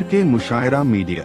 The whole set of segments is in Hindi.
RK मुशायरा media.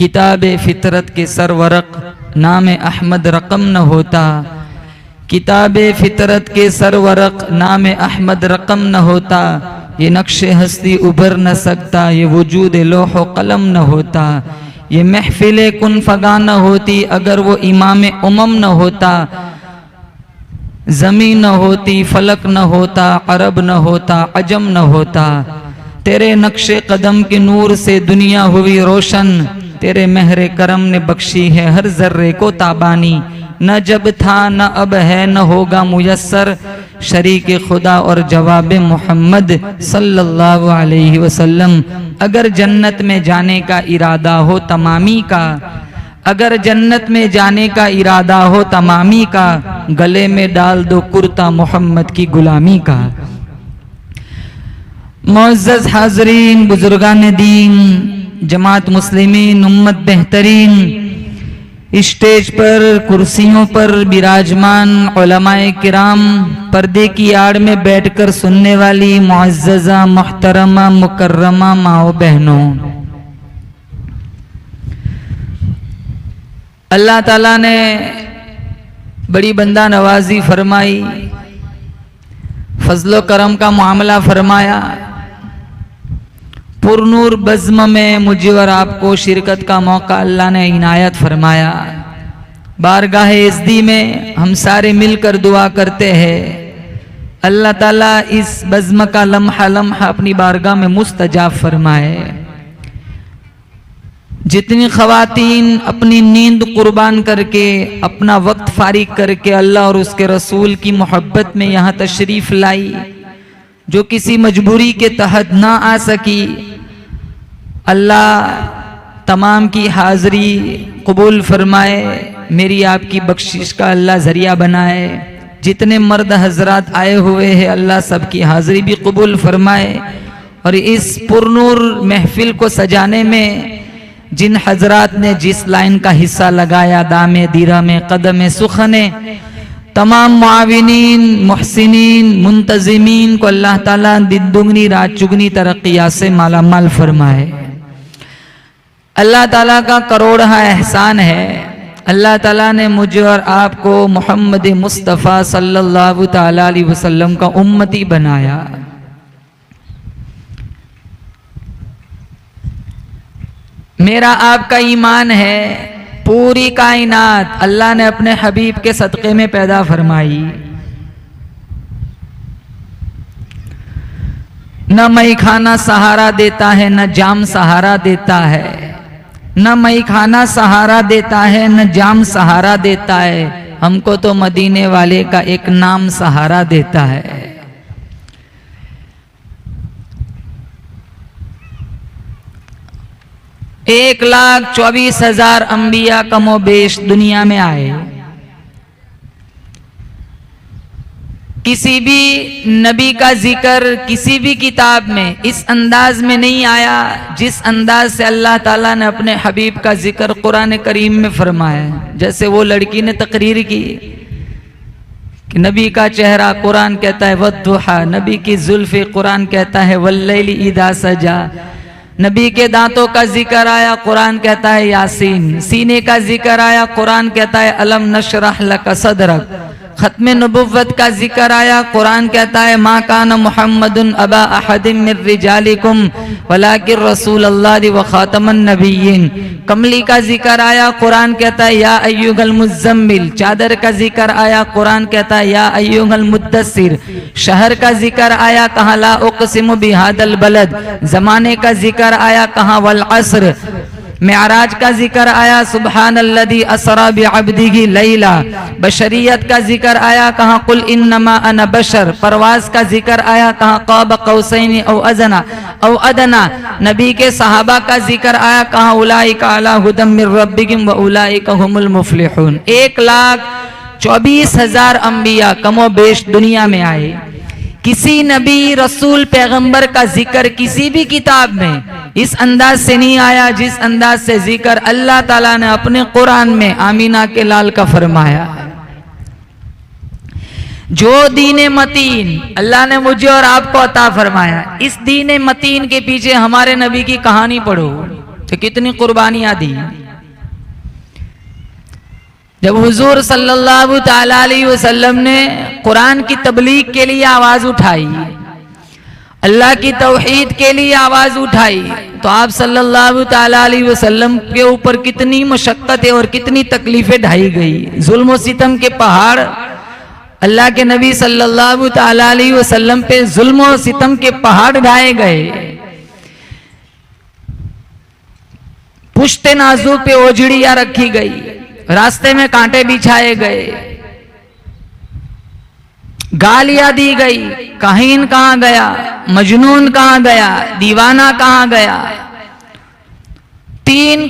किताब फितरत के सरवरक नाम अहमद रकम न होता किताब फितरत के सरवरक नाम अहमद रकम न होता ये नक्श हस्ती उभर न सकता ये वजूद लोह कलम न होता ये महफिल कुन फगा न होती अगर वो इमाम उमम न होता ज़मीन न होती फलक न होता अरब न होता अजम न होता तेरे नक्शे कदम के नूर से दुनिया हुई रोशन तेरे महरे करम ने बख्शी है हर जर्रे को ताबानी न जब था न अब है न होगा मुयस्सर शरीक खुदा और जवाब मोहम्मद सल्लल्लाहु अलैहि वसल्लम अगर जन्नत में जाने का इरादा हो तमामी का अगर जन्नत में जाने का इरादा हो तमामी का गले में डाल दो कुर्ता मोहम्मद की गुलामी का मुअज़्ज़ज़ हाज़रीन बुजुर्गान दीन जमात मुस्लिमीन उम्मत बेहतरीन स्टेज पर कुर्सियों पर विराजमान उलमाए किराम पर्दे की आड़ में बैठकर सुनने वाली मुअज़्ज़ज़ा मुहतरमा मुकर्रमा माओ बहनों अल्लाह ताला ने बड़ी बंदा नवाजी फरमाई फजलो करम का मामला फरमाया पुरनूर बज़्म में मुझे और आपको शिरकत का मौका अल्लाह ने इनायत फरमाया बारगाह इज़्दी में हम सारे मिलकर दुआ करते हैं अल्लाह ताला इस बज़्म का लम्हा लम्हा अपनी बारगाह में मुस्तजाब फरमाए जितनी ख़वातीन अपनी नींद कुर्बान करके अपना वक्त फारिग करके अल्लाह और उसके रसूल की मोहब्बत में यहाँ तशरीफ़ लाई, जो किसी मजबूरी के तहत ना आ सकी, अल्लाह तमाम की हाज़री कबूल फरमाए, मेरी आपकी बख्शिश का अल्लाह ज़रिया बनाए। जितने मर्द हजरात आए हुए हैं अल्लाह सबकी हाज़री भी कबूल फरमाए। और इस पुरनूर महफिल को सजाने में जिन हजरात ने जिस लाइन का हिस्सा लगाया, दामे दीरा में कदम सुखने, तमाम मुआविनीन मुहसिनीन मुंतजिमीन को अल्लाह ताला दिन दुगनी रात चुगनी तरक्कियात से माला माल फरमाए। अल्लाह ताला का करोड़हा एहसान है, अल्लाह ताला ने मुझे और आपको मोहम्मद मुस्तफ़ा सल्लल्लाहु ताला अलैहि वसल्लम का उम्मती बनाया। मेरा आपका ईमान है पूरी कायनात अल्लाह ने अपने हबीब के सदक़े में पैदा फरमाई। न मई खाना सहारा देता है, न जाम सहारा देता है, न मई खाना सहारा देता है, न जाम सहारा देता है, हमको तो मदीने वाले का एक नाम सहारा देता है। 1,24,000 अंबिया कमोबेश दुनिया में आए। किसी भी नबी का जिक्र किसी भी किताब में इस अंदाज में नहीं आया जिस अंदाज से अल्लाह ताला ने अपने हबीब का जिक्र कुरान करीम में फरमाया। जैसे वो लड़की ने तकरीर की कि नबी का चेहरा कुरान कहता है वद्दुहा, नबी की जुल्फ़े कुरान कहता है वल्लैलि इदा सजा, नबी के दांतों का जिक्र आया कुरान कहता है यासीन, सीने का जिक्र आया कुरान कहता है अलम नशरह लक सदरक, खत्म नबुव्वत का जिक्र आया कुरान कहता है मा कान मुहम्मदुन अबा अहदिम मिर रिजालिकुम वलाकिन रसूलुल्लाह व खातमन नबिय्यीन, कमली का जिक्र आया कुरान कहता है या अय्युहल मुज़्ज़म्मिल, चादर का जिक्र आया कुरान कहता है या अय्युहल मुद्दस्सिर, शहर का जिक्र आया कहा ला उक़सिमु बिहादल बलद, जमाने का जिक्र आया कहा वल अस्र, मेराज का जिक्र आया सुब्हानल्लज़ी असरा बिअब्दिही लैला, बशरियत का जिक्र आया कहा कुल इन्नमा अना बशर, परवाज का जिक्र आया कहा क़ाब क़ौसैन औ अदना, नबी के सहाबा का जिक्र आया कहा उलाइका अला हुदम मिर रब्बिहिम व उलाइका हुमुल मुफ़्लिहून। 1,24,000 अंबिया कमोबेश दुनिया में आए। किसी नबी रसूल पैगंबर का जिक्र किसी भी किताब में इस अंदाज से नहीं आया जिस अंदाज से जिक्र अल्लाह ताला ने अपने कुरान में आमीना के लाल का फरमाया। जो दीन मतीन अल्लाह ने मुझे और आपको अता फरमाया, इस दीन मतीन के पीछे हमारे नबी की कहानी पढ़ो तो कितनी कुर्बानियां दी। जब हुजूर सल्लल्लाहु ताला अलैहि वसल्लम ने कुरान की तबलीग के लिए आवाज उठाई, अल्लाह की तौहीद के लिए आवाज उठाई, तो आप सल्लल्लाहु ताला अलैहि वसल्लम के ऊपर कितनी मशक्कतें और कितनी तकलीफें ढाई गई। जुल्म और सितम के पहाड़ अल्लाह के नबी सल्लल्लाहु ताला अलैहि वसल्लम पे जुल्म और सितम के पहाड़ ढाए गए। पुश्ते नाजू पे ओजड़ियां रखी गई, रास्ते में कांटे बिछाए गए, गालियां दी गई, काहीन कहां गया, मजनून कहां गया, दीवाना कहां गया। 3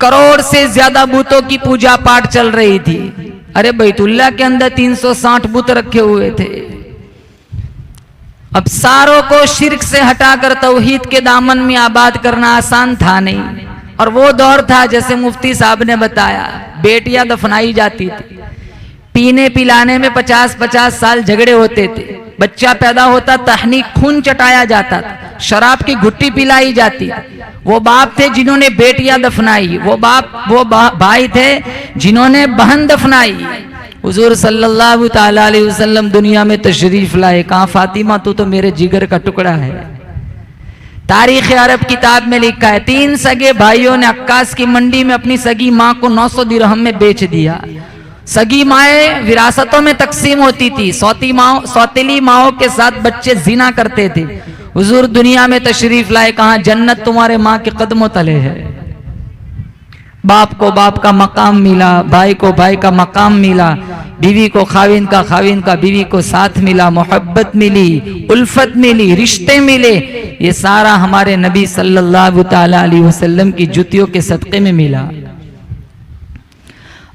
करोड़ से ज्यादा बुतों की पूजा पाठ चल रही थी। अरे बैतुल्लाह के अंदर 360 बुत रखे हुए थे। अब सारों को शिर्क से हटाकर तौहीद के दामन में आबाद करना आसान था नहीं। और वो दौर था जैसे मुफ्ती साहब ने बताया, बेटियां दफनाई जाती थी, पीने पिलाने में 50-50 साल झगड़े होते थे, बच्चा पैदा होता तहनीक खून चटाया जाता था, शराब की घुट्टी पिलाई जाती। वो बाप थे जिन्होंने बेटियां दफनाई, वो भाई थे जिन्होंने बहन दफनाई। हुजूर सल्लल्लाहु ताला अलैहि वसल्लम दुनिया में तशरीफ लाए, कहा फातिमा तू तो मेरे जिगर का टुकड़ा है। तारीख अरब किताब में लिखा है 3 सगे भाइयों ने अक्कास की मंडी में अपनी सगी माँ को 900 दिरहम में बेच दिया। सगी माएँ विरासतों में तकसीम होती थी, सौतेली माओं के साथ बच्चे जिना करते थे। हुजूर दुनिया में तशरीफ लाए, कहा जन्नत तुम्हारे माँ के कदमों तले है। बाप को बाप का मकाम मिला, भाई को भाई का मकाम मिला, बीवी को खाविंद का बीवी को साथ मिला, मोहब्बत मिली, उल्फत मिली, रिश्ते मिले। ये सारा हमारे नबी सल्लल्लाहु ताला अलैहि वसल्लम की जुतियों के सदक़े में मिला।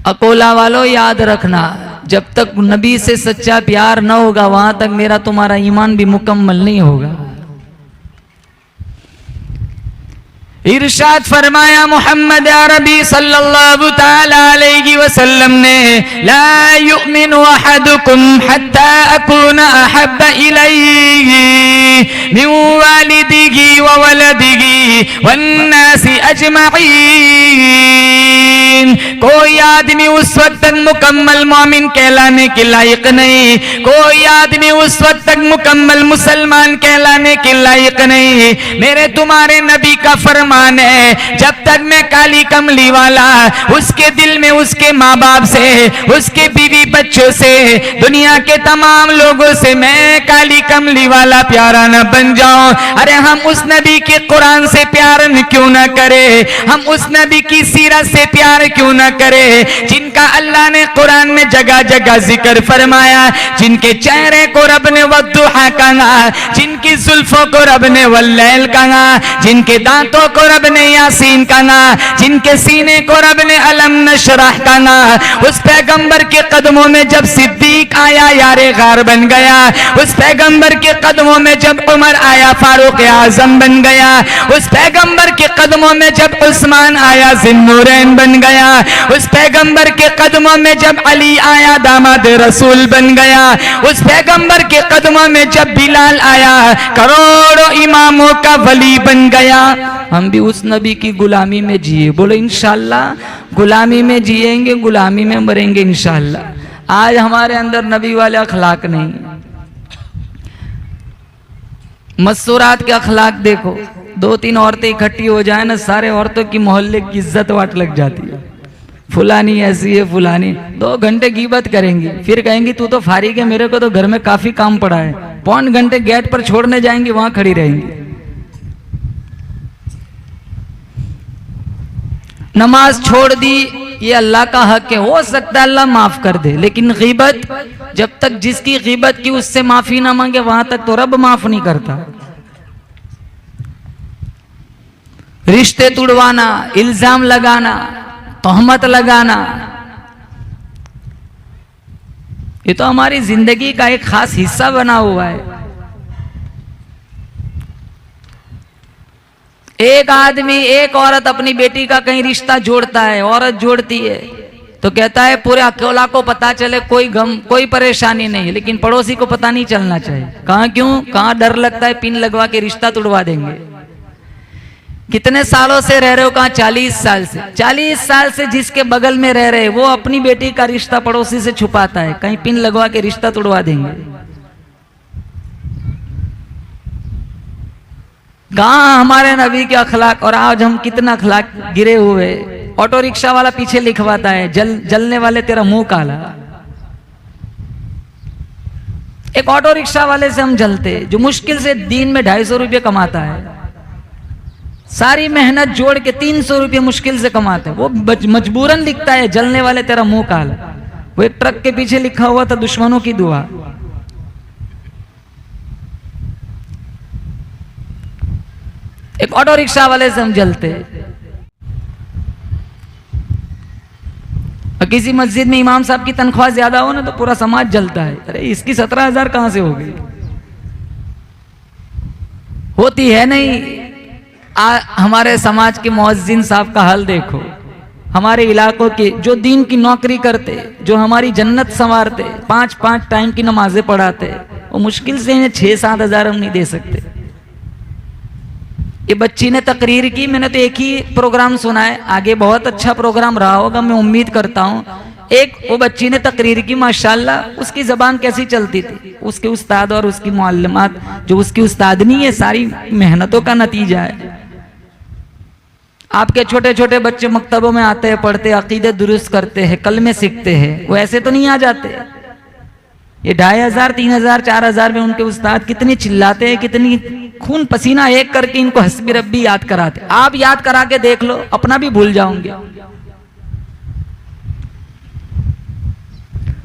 अकोला वालों याद रखना, जब तक नबी से सच्चा प्यार न होगा वहां तक मेरा तुम्हारा ईमान भी मुकम्मल नहीं होगा। इरशाद फरमाया मोहम्मद अरबी सल्लल्लाहु ताला अलैहि वसल्लम ने, ला युमिनु अहदुकुम हत्ता अकूना अहब्बा इलैहि मिन वालिदिही व वलदिही वन्नासी अजमईन। कोई आदमी उस वक्त तक मुकम्मल मोमिन कहलाने के लायक नहीं, कोई आदमी उस वक्त तक मुकम्मल मुसलमान कहलाने के लायक नहीं। मेरे तुम्हारे नबी का फरमान है, जब तक मैं काली कमली वाला उसके दिल में उसके माँ बाप से, उसके बीवी बच्चों से, दुनिया के तमाम लोगों से मैं काली कमली वाला प्यारा न बन जाऊं। अरे हम उस नबी के कुरान से प्यार क्यों न करे, हम उस नबी की सीरत से प्यार क्यों न करे, जिनका अल्लाह ने कुरान में जगह जगह जिक्र फरमाया, जिनके चेहरे को रब ने वद्दुहा कहा, जिनकी जुल्फों को रब ने वल्लैल कहा, जिनके दांतों को रब ने यासीन कहा, जिनके सीने को रब ने अलम नशरह कहा। उस पैगंबर के कदमों में जब सिद्दीक आया यारे गार बन गया, उस पैगंबर के कदमों में जब उमर आया फारूक आजम बन गया, उस पैगंबर के कदमों में जब उस्मान आया जिन्नूरैन बन गया, उस पैगंबर के कदमों में जब अली आया दामाद रसूल बन गया, उस पैगंबर के कदमों में जब बिलाल आया करोड़ों इमामों का वली बन गया। हम भी उस नबी की गुलामी में जिए, बोलो इंशाअल्लाह गुलामी में जिएंगे, गुलामी में मरेंगे इंशाअल्लाह। आज हमारे अंदर नबी वाले अखलाक नहीं। मस्तूरात के अखलाक देखो, 2-3 औरतें इकट्ठी हो जाए ना, सारे औरतों की मोहल्ले की इज्जत वाट लग जाती है। फुलानी ऐसी है, फुलानी 2 घंटे गीबत करेंगी, फिर कहेंगी तू तो फारिग है, मेरे को तो घर में काफी काम पड़ा है। 5 घंटे गेट पर छोड़ने जाएंगी, वहां खड़ी रहेंगी। नमाज छोड़ दी, ये अल्लाह का हक है, हो सकता है अल्लाह माफ कर दे, लेकिन गीबत जब तक जिसकी गीबत की उससे माफी ना मांगे वहां तक तो रब माफ नहीं करता। रिश्ते तुड़वाना, इल्जाम लगाना, तोहमत लगाना, ये तो हमारी जिंदगी का एक खास हिस्सा बना हुआ है। एक आदमी एक औरत अपनी बेटी का कहीं रिश्ता जोड़ता है, औरत जोड़ती है तो कहता है पूरे अकेला को पता चले, कोई गम कोई परेशानी नहीं, लेकिन पड़ोसी को पता नहीं चलना चाहिए। कहां क्यों, कहां डर लगता है पिन लगवा के रिश्ता तुड़वा देंगे। कितने सालों से रह रहे हो, कहां 40 साल से। 40 साल से जिसके बगल में रह रहे वो अपनी बेटी का रिश्ता पड़ोसी से छुपाता है, कहीं पिन लगवा के रिश्ता तुड़वा देंगे। कहां हमारे नबी के अखलाक, और आज हम कितना अखलाक गिरे हुए। ऑटो रिक्शा वाला पीछे लिखवाता है जलने वाले तेरा मुंह काला। एक ऑटो रिक्शा वाले से हम जलते जो मुश्किल से दिन में 250 रुपये कमाता है, सारी मेहनत जोड़ के 300 रुपये मुश्किल से कमाते हैं, वो मजबूरन लिखता है जलने वाले तेरा मुंह काला। वो एक ट्रक के पीछे लिखा हुआ था दुश्मनों की दुआ। एक ऑटो रिक्शा वाले से हम जलते। किसी मस्जिद में इमाम साहब की तनख्वाह ज्यादा हो ना तो पूरा समाज जलता है, अरे इसकी 17,000 कहां से हो गई। होती है नहीं। हमारे समाज के मुअज्जिन साहब का हाल देखो, हमारे इलाकों के जो दीन की नौकरी करते, जो हमारी जन्नत संवारते, 5-5 टाइम की नमाजें पढ़ाते, वो मुश्किल से इन्हें 6-7 हजार हम नहीं दे सकते। ये बच्ची ने तकरीर की, मैंने तो एक ही प्रोग्राम सुना है, आगे बहुत अच्छा प्रोग्राम रहा होगा मैं उम्मीद करता हूँ। एक वो बच्ची ने तकरीर की, माशाल्लाह उसकी जबान कैसी चलती थी, उसके उस्ताद और उसकी मुअल्लिमात जो उसकी उस्तादनी है सारी मेहनतों का नतीजा है। आपके छोटे छोटे बच्चे मकतबों में आते हैं, पढ़ते, अकीदे दुरुस्त करते हैं, कलमे सीखते हैं, वो ऐसे तो नहीं आ जाते। ये 2,500, 3,000, 4,000 में उनके उस्ताद कितनी चिल्लाते हैं, कितनी खून पसीना एक करके इनको हस्बी रब्बी याद कराते। आप याद करा के देख लो, अपना भी भूल जाओगे।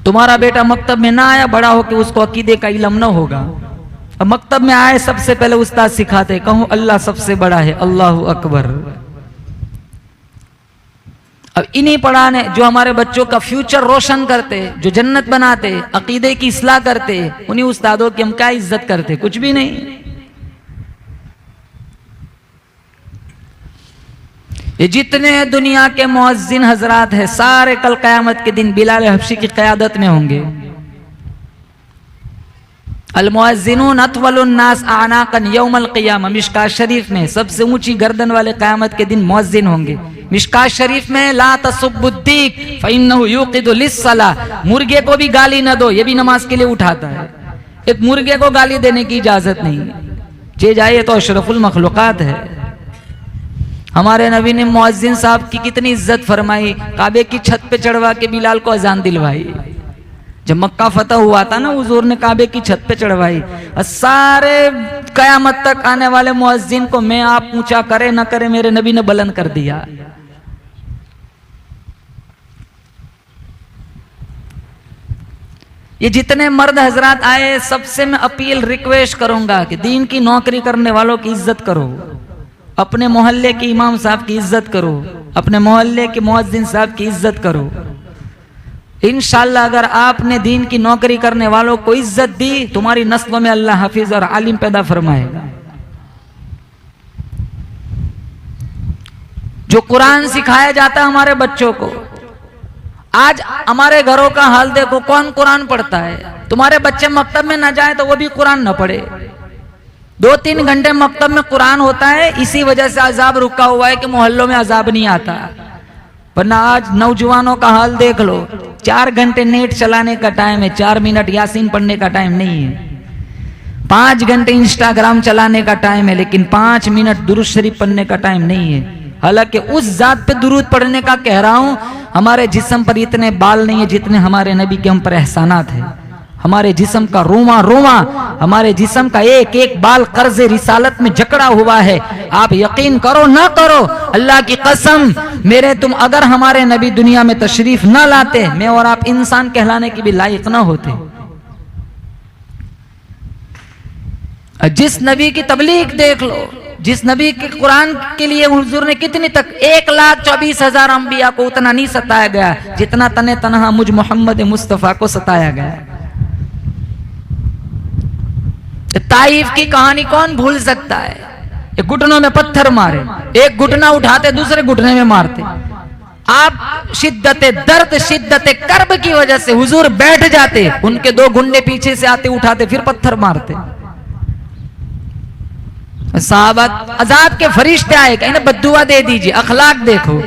तुम्हारा बेटा मकतब में ना आया, बड़ा हो कि उसको अकीदे का इल्म न होगा। अब मकतब में आए, सबसे पहले उस्ताद सिखाते, कहूं अल्लाह सबसे बड़ा है, अल्लाहु अकबर। अब इन्हीं पढ़ाने जो हमारे बच्चों का फ्यूचर रोशन करते, जो जन्नत बनाते, अकीदे की इस्लाह करते, उन्हीं उस्तादों की हम क्या इज्जत करते? कुछ भी नहीं। ये जितने दुनिया के मुअज्जिन हजरात हैं, सारे कल क़यामत के दिन बिलाल हबशी की क़यादत में होंगे। अल मुअज्जिनून अतवलुन नास आनाकन यौमल क़ियामा, मिशकात शरीफ में सबसे ऊंची गर्दन वाले क़यामत के दिन मुअज्जिन होंगे। मिशकात शरीफ में ला तसुब्बुद्दीक फ़इन्नहु युक़िदु लिस्सलाह, मुर्गे को भी गाली न दो, ये भी नमाज के लिए उठाता है। एक मुर्गे को गाली देने की इजाजत नहीं है, जे जाए तो अशरफुल मखलूक़ात है। हमारे नबी ने मुअज्जिन साहब की कितनी इज्जत फरमाई, काबे की छत पे चढ़वा के बिलाल को अजान दिलवाई। जब मक्का फतह हुआ था ना, हुजूर ने काबे की छत पे चढ़वाई। और सारे कयामत तक आने वाले मुअज्जिन को मैं आप ऊंचा करे ना करे, मेरे नबी ने बुलंद कर दिया। ये जितने मर्द हजरात आए, सबसे मैं अपील रिक्वेस्ट करूंगा कि दीन की नौकरी करने वालों की इज्जत करो, अपने मोहल्ले के इमाम साहब की इज्जत करो, अपने मोहल्ले के मुअज्जिन साहब की इज्जत करो। इंशाअल्लाह अगर आपने दीन की नौकरी करने वालों को इज्जत दी, तुम्हारी नस्लों में अल्लाह हाफिज और आलिम पैदा फरमाएगा। जो कुरान सिखाया जाता है हमारे बच्चों को, आज हमारे घरों का हाल देखो, कौन कुरान पढ़ता है? तुम्हारे बच्चे मकतब में ना जाए तो वो भी कुरान न पढ़े। 2-3 घंटे मकतब में कुरान होता है, इसी वजह से अजाब रुका हुआ है कि मोहल्लों में अजाब नहीं आता। वरना आज नौजवानों का हाल देख लो, 4 घंटे नेट चलाने का टाइम है, 4 मिनट यासीन पढ़ने का टाइम नहीं है। 5 घंटे इंस्टाग्राम चलाने का टाइम है, लेकिन 5 मिनट दुरूद शरीफ पढ़ने का टाइम नहीं है। हालांकि उस जात पे दुरूद पढ़ने का कह रहा हूं, हमारे जिस्म पर इतने बाल नहीं है जितने हमारे नबी के हम पर एहसानात है। हमारे जिस्म का रोमा रोमा, हमारे जिस्म का एक एक बाल कर्ज रिसालत में जकड़ा हुआ है। आप यकीन करो ना करो, अल्लाह की कसम, मेरे तुम अगर हमारे नबी दुनिया में तशरीफ ना लाते, मैं और आप इंसान कहलाने की भी लायक ना होते। जिस नबी की तबलीग देख लो, जिस नबी के कुरान के लिए हुजूर ने कितनी तक 1,24,000 अंबिया को उतना नहीं सताया गया जितना तने तनहा मुझ मोहम्मद मुस्तफा को सताया गया। ताइफ की कहानी कौन भूल सकता है? एक घुटनों में पत्थर मारे, एक घुटना उठाते दूसरे घुटने में मारते। आप शिद्दते दर्द, शिद्दते कर्ब की वजह से हुजूर बैठ जाते, उनके 2 गुंडे पीछे से आते, उठाते, फिर पत्थर मारते। साहबा अजाब के फरिश्ते आए, कहीं ना बद्दुआ दे दीजिए। अखलाक देखो,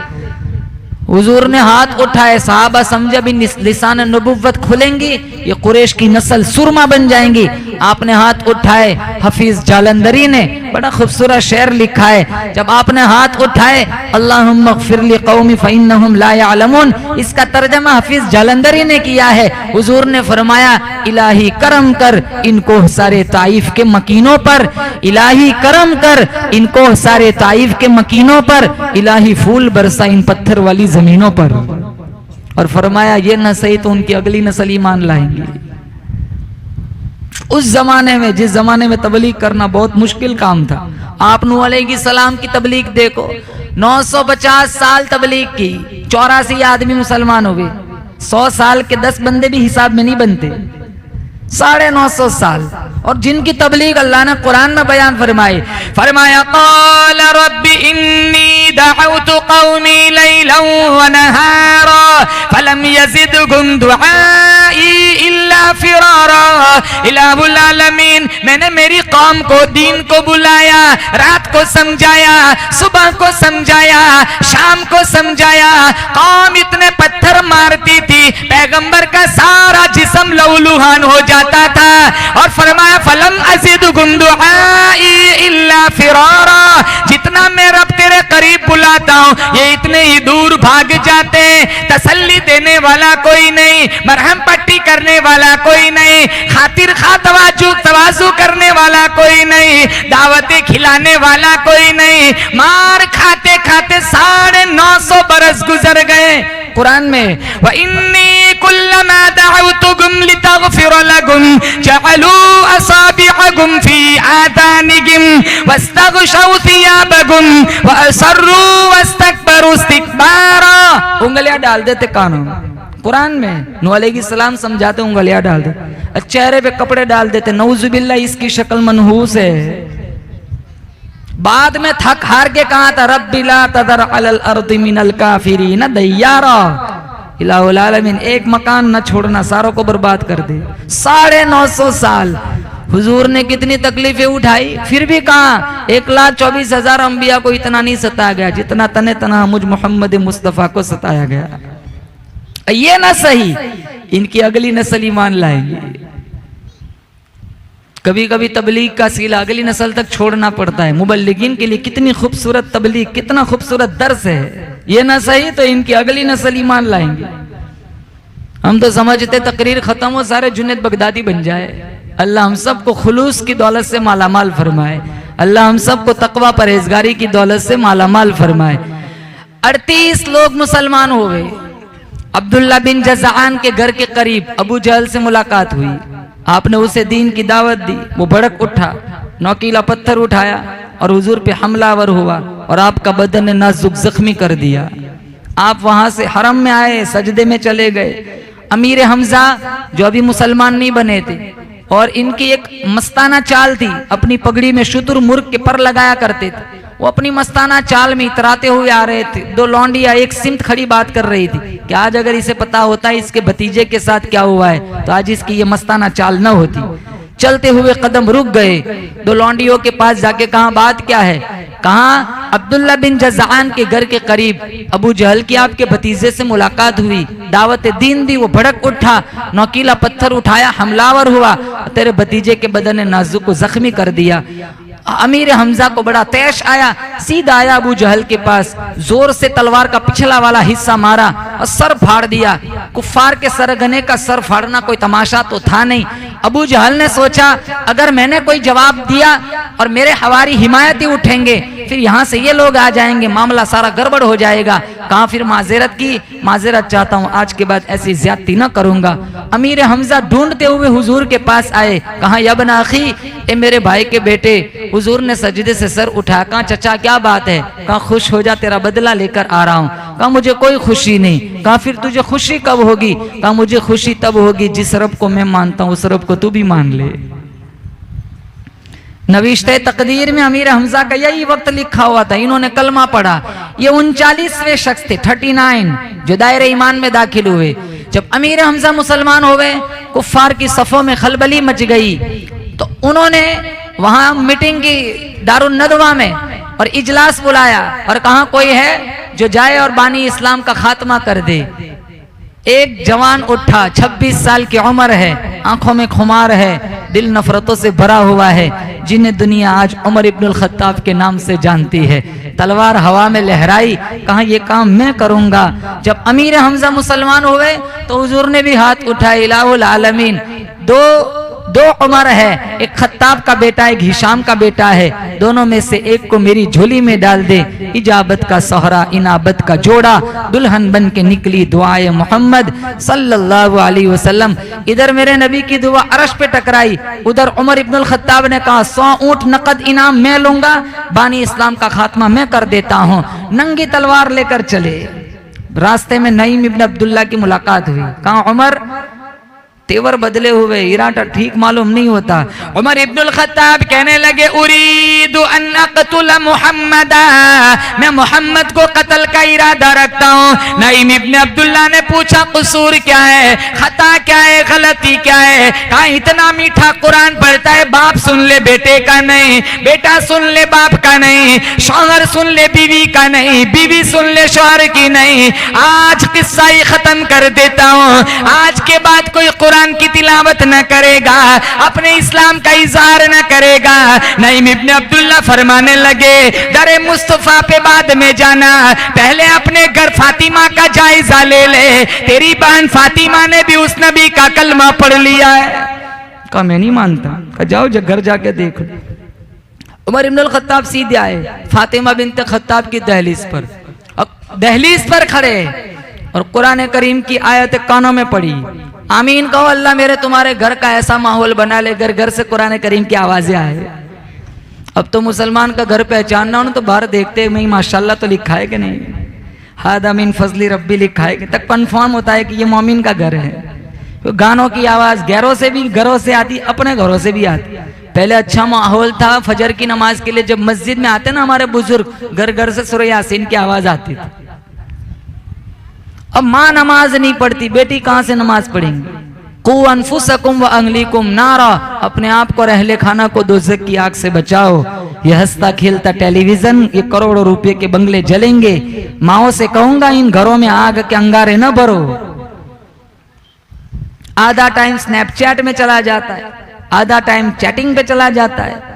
हुजूर ने हाथ उठाए, साहबा समझे भी लिसान नबुव्वत खुलेंगी, ये कुरैश की नस्ल सुरमा बन जाएंगी। आपने हाथ उठाए, हफीज जालंधरी ने बड़ा खूबसूरत शेर लिखा है, जब आपने हाथ उठाए, अल्लाहुम्मा ग़फ़िर ली क़ौमी फ़इन्नहुम ला यअलमून, इसका तर्जमा हफीज जालंधरी ने किया है। हुजूर ने फरमाया, इलाही करम कर इनको सारे ताइफ के मकीनों पर, इलाही करम कर इनको सारे ताइफ के मकीनों पर, इलाही फूल बरसा इन पत्थर वाली जमीनों पर। और फरमाया ये न सही तो उनकी अगली नस्ल ईमान लाएंगी। उस जमाने में, जिस जमाने में तबलीग करना बहुत मुश्किल काम था, आप नूह अलैहिस्सलाम की तबलीग देखो, 950 साल तबलीग की, 84 आदमी मुसलमान हुए। 100 साल के 10 बंदे भी हिसाब में नहीं बनते, 950 साल। और जिनकी तबलीग अल्लाह ने कुरान में बयान फरमाई, फरमाया क़ाल रब्बी इन्नी दअउतु क़ौमी लैलन व नहारा फलम यज़िदहुम दुआई इल्ला फ़िरारा। इलाहुल आलमीन, मैंने मेरी कौम को दीन को बुलाया, रात को समझाया, सुबह को समझाया, शाम को समझाया। कौम इतने पत्थर मारती थी, पैगंबर का सारा जिस्म लहूलुहान हो जाता था। और फरमाया फलम अज़िदहुम दुआई इल्ला फ़िरारा, जितना मैं रब तेरे करीब बुलाता हूँ, ये इतने ही दूर भाग जाते। तसल्ली देने वाला कोई नहीं, मरहम पट्टी करने वाला कोई नहीं, खातिर खा तवाज़ु करने वाला कोई नहीं, दावतें खिलाने वाला कोई नहीं। मार खाते खाते 950 बरस गुजर गए। कुरान में व इन्नी कुल्लमा दअउतुकुम लितगफिर लकुम जअलू असाबिअकुम फी आदानिकुम वस्तगशौ थियाबकुम वअसर्रू वस्तकबरू इस्तिकबारा। उंगलियां डाल देते कानों में। कुरान में नूह अलैहिस्सलाम समझाते उंगलियां डाल देते, चेहरे पे कपड़े डाल देते, नऊजुबिल्लाह इसकी शक्ल मनहूस है। बाद में थक हार के कहा था रब्बी ला तदर अलल अर्दि मिनल काफिरीन दय्यारा। इलाहुल आलमीन एक मकान न छोड़ना, सारों को बर्बाद कर दे। 950 साल हुजूर ने कितनी तकलीफें उठाई, फिर भी कहा 1,24,000 अंबिया को इतना नहीं सताया गया जितना तने तना मुझ मोहम्मद मुस्तफा को सताया गया। ये ना सही, इनकी अगली नस्ल ईमान लाएगी। कभी कभी तबलीग का सीला अगली नस्ल तक छोड़ना पड़ता है। मुबल्लिगीन के लिए कितनी खूबसूरत तबलीग, कितना खूबसूरत दर्स है। ये ना सही तो इनकी अगली नस्ल ईमान लाएंगे। हम तो समझते तकरीर खत्म हो सारे जुनैद बगदादी बन जाए। अल्लाह हम सबको खुलूस की दौलत से मालामाल फरमाए। अल्लाह हम सबको तकवा परहेजगारी की दौलत से मालामाल फरमाए। 38 लोग मुसलमान हो गए। अब्दुल्ला बिन जज़आन के घर के करीब अबू जहल से मुलाकात हुई। आपने उसे दीन की दावत दी, वो भड़क उठा, नोकीला पत्थर उठाया और हुजूर पे हमलावर हुआ और आपका बदन नाजुक जख्मी कर दिया। आप वहां से हरम में आए, सजदे में चले गए। अमीर हमजा जो अभी मुसलमान नहीं बने थे और इनकी एक मस्ताना चाल थी, अपनी पगड़ी में शुतुरमुर्ग के पर लगाया करते थे। वो अपनी मस्ताना चाल में इतराते हुए आ रहे थे। 2 लौंडियां एक सिमत खड़ी बात कर रही थी कि आज अगर इसे पता होता है इसके भतीजे के साथ क्या हुआ है तो आज इसकी ये मस्ताना चाल न होती। चलते हुए कदम रुक गए। 2 लौंडियों के पास जाके कहा बात क्या है? कहा अब्दुल्ला बिन जज़आन के घर के करीब अबू जहल की आपके भतीजे से मुलाकात हुई, दावत दीन दी, वो भड़क उठा, नोकीला पत्थर उठाया, हमलावर हुआ, तेरे भतीजे के बदन नाजुक को जख्मी कर दिया। अमीर हमजा को बड़ा तैश आया, सीधा आया अबू जहल के पास, जोर से तलवार का पिछला वाला हिस्सा मारा और सर फाड़ दिया। कुफ्फार के सरगने का सर फाड़ना कोई तमाशा तो था नहीं। अबू जहल ने सोचा अगर मैंने कोई जवाब दिया और मेरे हवारी हिमायती उठेंगे फिर यहाँ से ये लोग आ जाएंगे, मामला सारा गड़बड़ हो जाएगा। कहा फिर माजरत की, माजरत चाहता हूँ, आज के बाद ऐसी ज्यादती न करूंगा। अमीर हमजा ढूंढते हुए हुजूर के पास आए। कहा यबन आखी, ए मेरे भाई के बेटे। हुजूर ने सजदे से सर उठाया। कहा चचा क्या बात है? कहा खुश हो जा, तेरा बदला लेकर आ रहा हूँ। कहा मुझे कोई खुशी नहीं। कहा फिर तुझे खुशी कब होगी? कहा मुझे खुशी तब होगी जिस रब को मैं मानता हूँ उस रब को तू भी मान ले। नविश्ते तकदीर में अमीर हमजा का यही वक्त लिखा हुआ था। इन्होंने कलमा पढ़ा। ये 39वें शख्स थे, 39 जो दायरे ईमान में दाखिल हुए। जब अमीर हमजा मुसलमान हो गए, कुफ्फार की सफों में खलबली मच गई, तो उन्होंने वहां मीटिंग की दारुन नदवा में और इजलास बुलाया और कहा कोई है जो जाए और बानी इस्लाम का खात्मा कर दे। एक जवान उठा, 26 साल की उम्र है, आंखों में खुमार है, दिल नफरतों से भरा हुआ है, जिन्हें दुनिया आज उमर इब्नुल खत्ताब के नाम से जानती है। तलवार हवा में लहराई, कहा यह काम मैं करूंगा। जब अमीर हमजा मुसलमान हुए तो हुजूर ने भी हाथ उठाए। इलाहुल आलमीन, दो उमर है, एक खत्ताब का बेटा, एक हिशाम का बेटा है, दोनों में से एक को मेरी झोली में डाल दे। इजाबत का सोहरा, इनाबत का जोड़ा, दुल्हन बन के निकली दुआए मोहम्मद सल्लल्लाहु अलैहि वसल्लम। इधर मेरे नबी की दुआ अर्श पे टकराई, उधर उमर इब्नुल खत्ताब ने कहा 100 ऊंट नकद इनाम मैं लूंगा, बानी इस्लाम का खात्मा मैं कर देता हूँ। नंगी तलवार लेकर चले। रास्ते में नईम इब्न अब्दुल्ला की मुलाकात हुई। कहा उमर, तेवर बदले हुए, इरादा ठीक मालूम नहीं होता। उमर इब्नुल खत्ताब कहने लगे उरीदु अन अक़तुल मुहम्मदा, मैं मोहम्मद को कत्ल का इरादा रखता हूँ। नईम इब्न अब्दुल्ला ने पूछा कसूर क्या है, खता क्या है, गलती क्या है? कहा इतना मीठा कुरान पढ़ता है, बाप सुन ले बेटे का नहीं, बेटा सुन ले बाप का नहीं, शौहर सुन ले बीवी का नहीं, बीवी सुन ले शौहर की नहीं। आज किस्सा ही खत्म कर देता हूँ, आज के बाद कोई कुरान की तिलावत न करेगा, अपने इस्लाम का इजहार न करेगा। नईम इब्न अब्दुल्ला फरमाने लगे दरे मुस्तफा पे बाद में जाना, पहले अपने घर फातिमा का जायजा ले ले। तेरी बहन फातिमा ने भी उस नबी का कलमा पढ़ लिया है। कहा मैं नहीं मानता। कहा जाओ घर जाके देख। उमर इब्नुल खत्ताब सीधे आए फातिमा बिन्त खत्ताब की दहलीज पर। दहलीज पर खड़े, और कुरान करीम की आयत कानों में पड़ी, आमीन कहो, अल्लाह मेरे तुम्हारे घर का ऐसा माहौल बना ले, घर घर से कुरान करीम की आवाजें आए। अब तो मुसलमान का घर पहचानना हो ना तो बाहर देखते में माशाल्लाह तो लिखा है कि नहीं, हादा मिन फजली रब्बी लिखा है कि तक कन्फर्म होता है कि ये मोमिन का घर है। तो गानों की आवाज गैरों से भी, घरों से आती, अपने घरों से भी आती। पहले अच्छा माहौल था, फजर की नमाज के लिए जब मस्जिद में आते ना हमारे बुजुर्ग, घर घर से सूरह यासीन की आवाज आती थी। अब माँ नमाज नहीं पढ़ती, बेटी कहां से नमाज पढ़ेंगी? कू अनफुसकुम व अहलीकुम नारा, अपने आप को रहले खाना को दोज़ख की आग से बचाओ। ये हंसता खेलता टेलीविजन, ये करोड़ों रुपए के बंगले जलेंगे। माओ से कहूंगा इन घरों में आग के अंगारे न भरो। आधा टाइम स्नैपचैट में चला जाता है, आधा टाइम चैटिंग पे चला जाता है।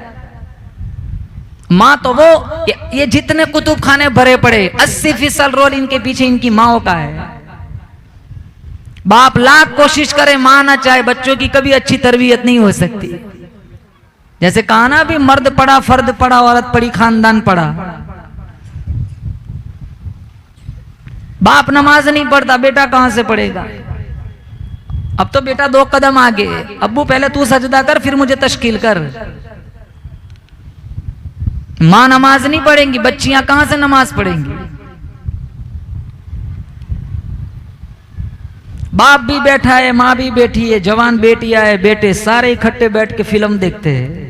माँ तो वो ये जितने कुतुब खाने भरे पड़े 80% रोल इनके पीछे इनकी माओ का है। बाप लाख कोशिश करे, मां ना चाहे, बच्चों की कभी अच्छी तरबियत नहीं हो सकती। जैसे कहा ना भी मर्द पड़ा, फर्द पड़ा, औरत पड़ी, खानदान पड़ा। बाप नमाज नहीं पढ़ता, बेटा कहां से पढ़ेगा? अब तो बेटा 2 कदम आगे, अब्बू पहले तू सजदा कर फिर मुझे तश्कील कर। मां नमाज नहीं पढ़ेंगी, बच्चियां कहां से नमाज पढ़ेंगी? बाप भी बैठा है, माँ भी बैठी है, जवान बेटियां है, बेटे सारे इकट्ठे बैठ के फिल्म देखते हैं।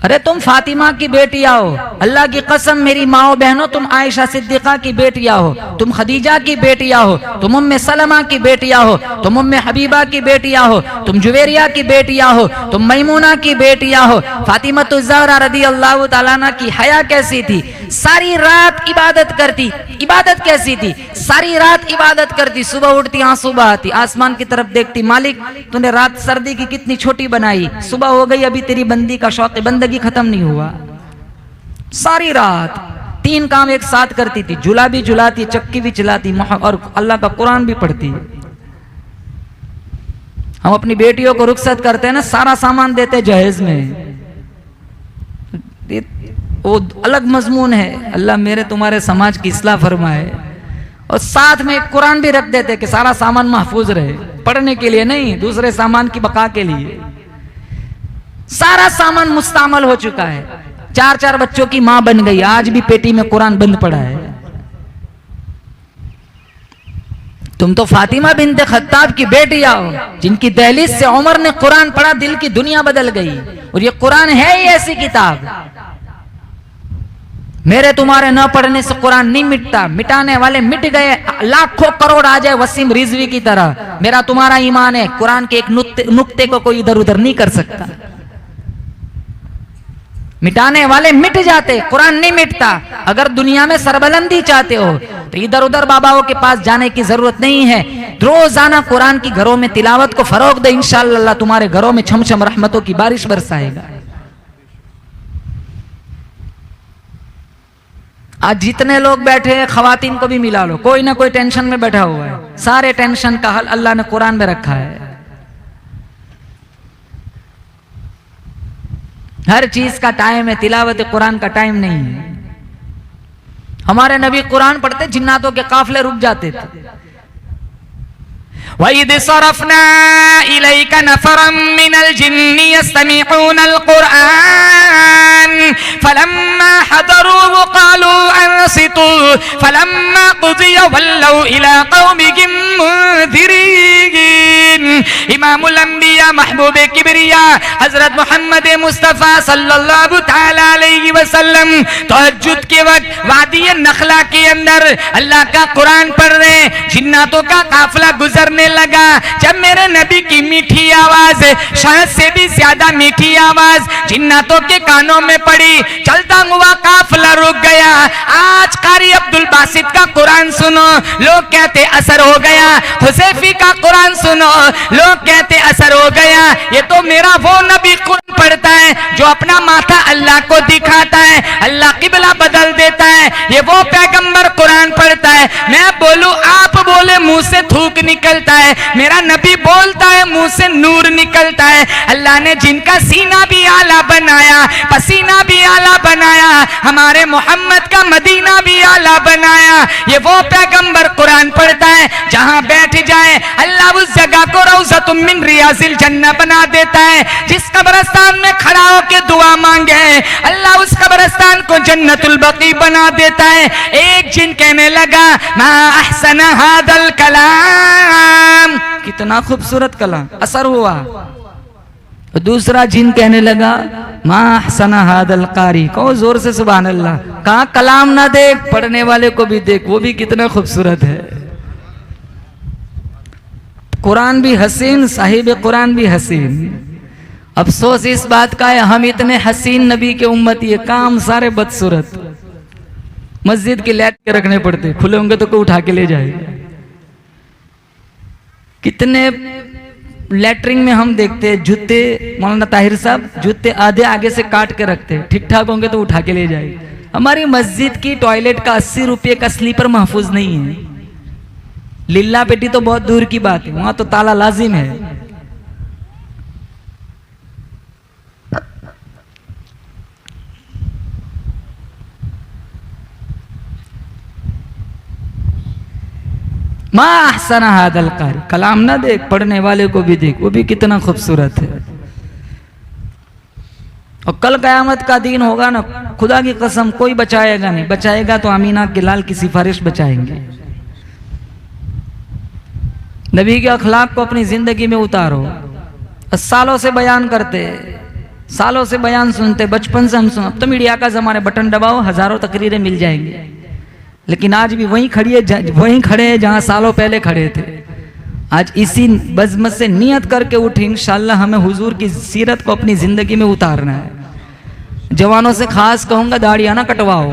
अरे तुम फातिमा की बेटियां हो, अल्लाह की कसम मेरी माओ बहनों, तुम आयशा सिद्दीका की बेटियां हो, तुम खदीजा की बेटियां हो, तुम उम्मे सलमा की बेटियां हो, तुम उम्मे हबीबा की बेटियां हो, तुम जुवेरिया की बेटियां हो, तुम मैमूना की बेटियां हो। फातिमा ज़हरा रदी अल्लाह तआला अन्हा की हया कैसी थी? सारी रात इबादत करती। इबादत कैसी थी? सारी रात इबादत करती, सुबह उठती आंसू बहाती, आसमान की तरफ देखती, मालिक तूने रात सर्दी की कितनी छोटी बनाई, सुबह हो गई अभी तेरी बंदी का शौक बंदगी खत्म नहीं हुआ। सारी रात 3 काम एक साथ करती थी, झूला भी झुलाती, चक्की भी चलाती और अल्लाह का कुरान भी पढ़ती। हम अपनी बेटियों को रुखसत करते हैं ना, सारा सामान देते जहेज में, वो अलग मजमून है। अल्लाह मेरे तुम्हारे समाज की इस्लाह फरमाए। और साथ में कुरान भी रख देते कि सारा सामान महफूज रहे, पढ़ने के लिए नहीं, दूसरे सामान की बका के लिए। सारा सामान मुस्तअमल हो चुका है। 4-4 बच्चों की मां बन गई, आज भी पेटी में कुरान बंद पड़ा है। तुम तो फातिमा बिन्ते खत्ताब की बेटियां हो, जिनकी दहलीज से उमर ने कुरान पढ़ा, दिल की दुनिया बदल गई। और ये कुरान है ही ऐसी किताब, मेरे तुम्हारे न पढ़ने से कुरान नहीं मिटता, मिटाने वाले मिट गए, लाखों करोड़ आ जाए वसीम रिजवी की तरह, मेरा तुम्हारा ईमान है कुरान के एक नुक्ते को कोई इधर उधर नहीं कर सकता। मिटाने वाले मिट जाते, कुरान नहीं मिटता। अगर दुनिया में सरबलंदी चाहते हो तो इधर उधर बाबाओं के पास जाने की जरूरत नहीं है। रोजाना कुरान की घरों में तिलावत को फरोग दे, इंशाअल्लाह अल्लाह तुम्हारे घरों में छमछम रहमतों की बारिश बरसाएगा। आज जितने लोग बैठे हैं, खवातीन को भी मिला लो, कोई ना कोई टेंशन में बैठा हुआ है। सारे टेंशन का हल अल्लाह ने कुरान में रखा है। हर चीज का टाइम है, तिलावत कुरान का टाइम नहीं है। हमारे नबी कुरान पढ़ते, जिन्नातों के काफले रुक जाते थे। वइद सरफना इलैका नफरम मिनल जिन्नि यस्तमिऊनल कुरान फलम्मा हदरूहु क़ालू अंसितू फलम्मा क़ुदिया वल्लौ इला क़ौमिहिम मुनज़िरीन। इमामुल अंबिया महबूबे किबरिया हजरत मोहम्मद मुस्तफ़ा सल्लल्लाहु तआला अलैहि वसल्लम तहज्जुद के वक्त वादी नखला के अंदर अल्लाह का कुरान पढ़ रहे, जिन्नातों का काफिला गुजरने लगा। जब मेरे नबी की मीठी आवाज, शहद से भी ज्यादा मीठी आवाज जिन्नातों के कानों में पड़ी, चलता हुआ काफिला रुक गया। आज कारी अब्दुल बासित का कुरान सुनो, लोग कहते असर हो गया। हुसैफी का कुरान सुनो, लोग कहते असर हो गया। ये तो मेरा वो नबी कुरान पढ़ता है जो अपना माथा अल्लाह को दिखाता है, अल्लाह किबला बदल देता है। ये वो पैगंबर कुरान पढ़ता है। मैं बोलूं, आप बोलूं, बोले मुंह से थूक निकलता है, मेरा नबी बोलता है मुंह से नूर निकलता है। अल्लाह ने जिनका सीना भी आला बनाया, पसीना भी आला बनाया, हमारे मोहम्मद का मदीना भी आला बनाया। ये वो पैगंबर कुरान पढ़ता है, जहां बैठ जाए अल्लाह उस जगह को रौज़तुम मिन रियाज़िल जन्नह बना देता है। जिस कब्रिस्तान में खड़ा होकर दुआ मांगे अल्लाह उस कब्रिस्तान को जन्नतुल बकी बना देता है। एक जिन कहने लगा मा अहसन हादल कलाम, कितना खूबसूरत कलाम, असर हुआ। दूसरा जिन कहने लगा मा अहसन हादल कारी, कहो जोर से सुभान अल्लाह। कहा कलाम ना देख, पढ़ने वाले को भी देख, वो भी कितना खूबसूरत है। कुरान भी हसीन, साहिब कुरान भी हसीन। अफसोस इस बात का है हम इतने हसीन नबी के उम्मती है, काम सारे बदसूरत। मस्जिद के लाइट के रखने पड़ते, खुले होंगे तो कोई उठा के ले जाए। कितने लेटरिंग में हम देखते हैं जूते, मौलाना ताहिर साहब जूते आधे आगे से काट के रखते, ठीक ठाक होंगे तो उठा के ले जाए। हमारी मस्जिद की टॉयलेट का 80 रुपये का स्लीपर महफूज नहीं है। लिल्ला पेटी तो बहुत दूर की बात है, वहां तो ताला लाजिम है। मा अहसन हादल कारी, कलाम ना देख, पढ़ने वाले को भी देख, वो भी कितना खूबसूरत है। और कल कयामत का दिन होगा ना, खुदा की कसम कोई बचाएगा नहीं, बचाएगा तो आमीना के लाल की सिफारिश बचाएंगे। नबी के अखलाक को अपनी जिंदगी में उतारो। सालों से बयान करते, सालों से बयान सुनते, बचपन से हम सुन। अब तो मीडिया का जमाना, बटन दबाओ हजारों तकरीरें मिल जाएंगी, लेकिन आज भी वहीं खड़ी है, वहीं खड़े हैं जहां सालों पहले खड़े थे। आज इसी बज़्म से नियत करके उठे, इंशाअल्लाह हमें हुजूर की सीरत को अपनी जिंदगी में उतारना है। जवानों से खास कहूंगा दाढ़ियां ना कटवाओ,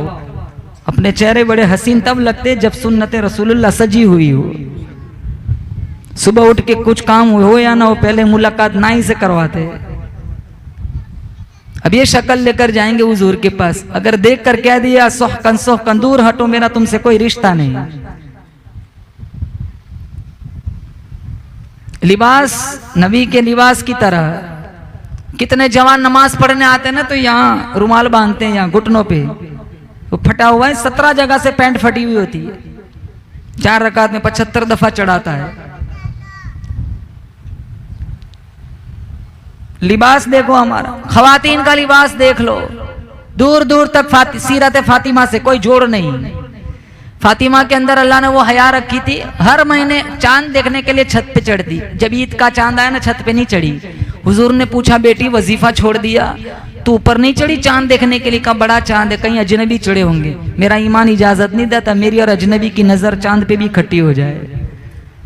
अपने चेहरे बड़े हसीन तब लगते जब सुन्नत रसूलुल्लाह सजी हुई हो। सुबह उठ के कुछ काम हो या ना हो, पहले मुलाकात नाई से करवाते। अब ये शक्ल लेकर जाएंगे हुजूर के पास, अगर देख कर कह दिया सोहकन दूर हटो, मेरा तुमसे कोई रिश्ता नहीं। लिबास नबी के लिबास की तरह। कितने जवान नमाज पढ़ने आते हैं ना, तो यहाँ रुमाल बांधते हैं, यहाँ घुटनों पे वो फटा हुआ है, 17 जगह से पैंट फटी हुई होती है। 4 रकात में 75 दफा चढ़ाता है। लिबास देखो हमारा, खवातीन का लिबास देख लो, दूर दूर तक सीरत फातिमा से कोई जोड़ नहीं। फातिमा के अंदर अल्लाह ने वो हया रखी थी, हर महीने चांद देखने के लिए छत पे चढ़ती। जब ईद का चांद आया ना, छत पे नहीं चढ़ी। हुजूर ने पूछा बेटी वजीफा छोड़ दिया, तू ऊपर नहीं चढ़ी चांद देखने के लिए? कहा बड़ा चांद है, कहीं अजनबी चढ़े होंगे। मेरा ईमान इजाजत नहीं देता मेरी और अजनबी की नजर चांद पे भी इकट्ठी हो जाए,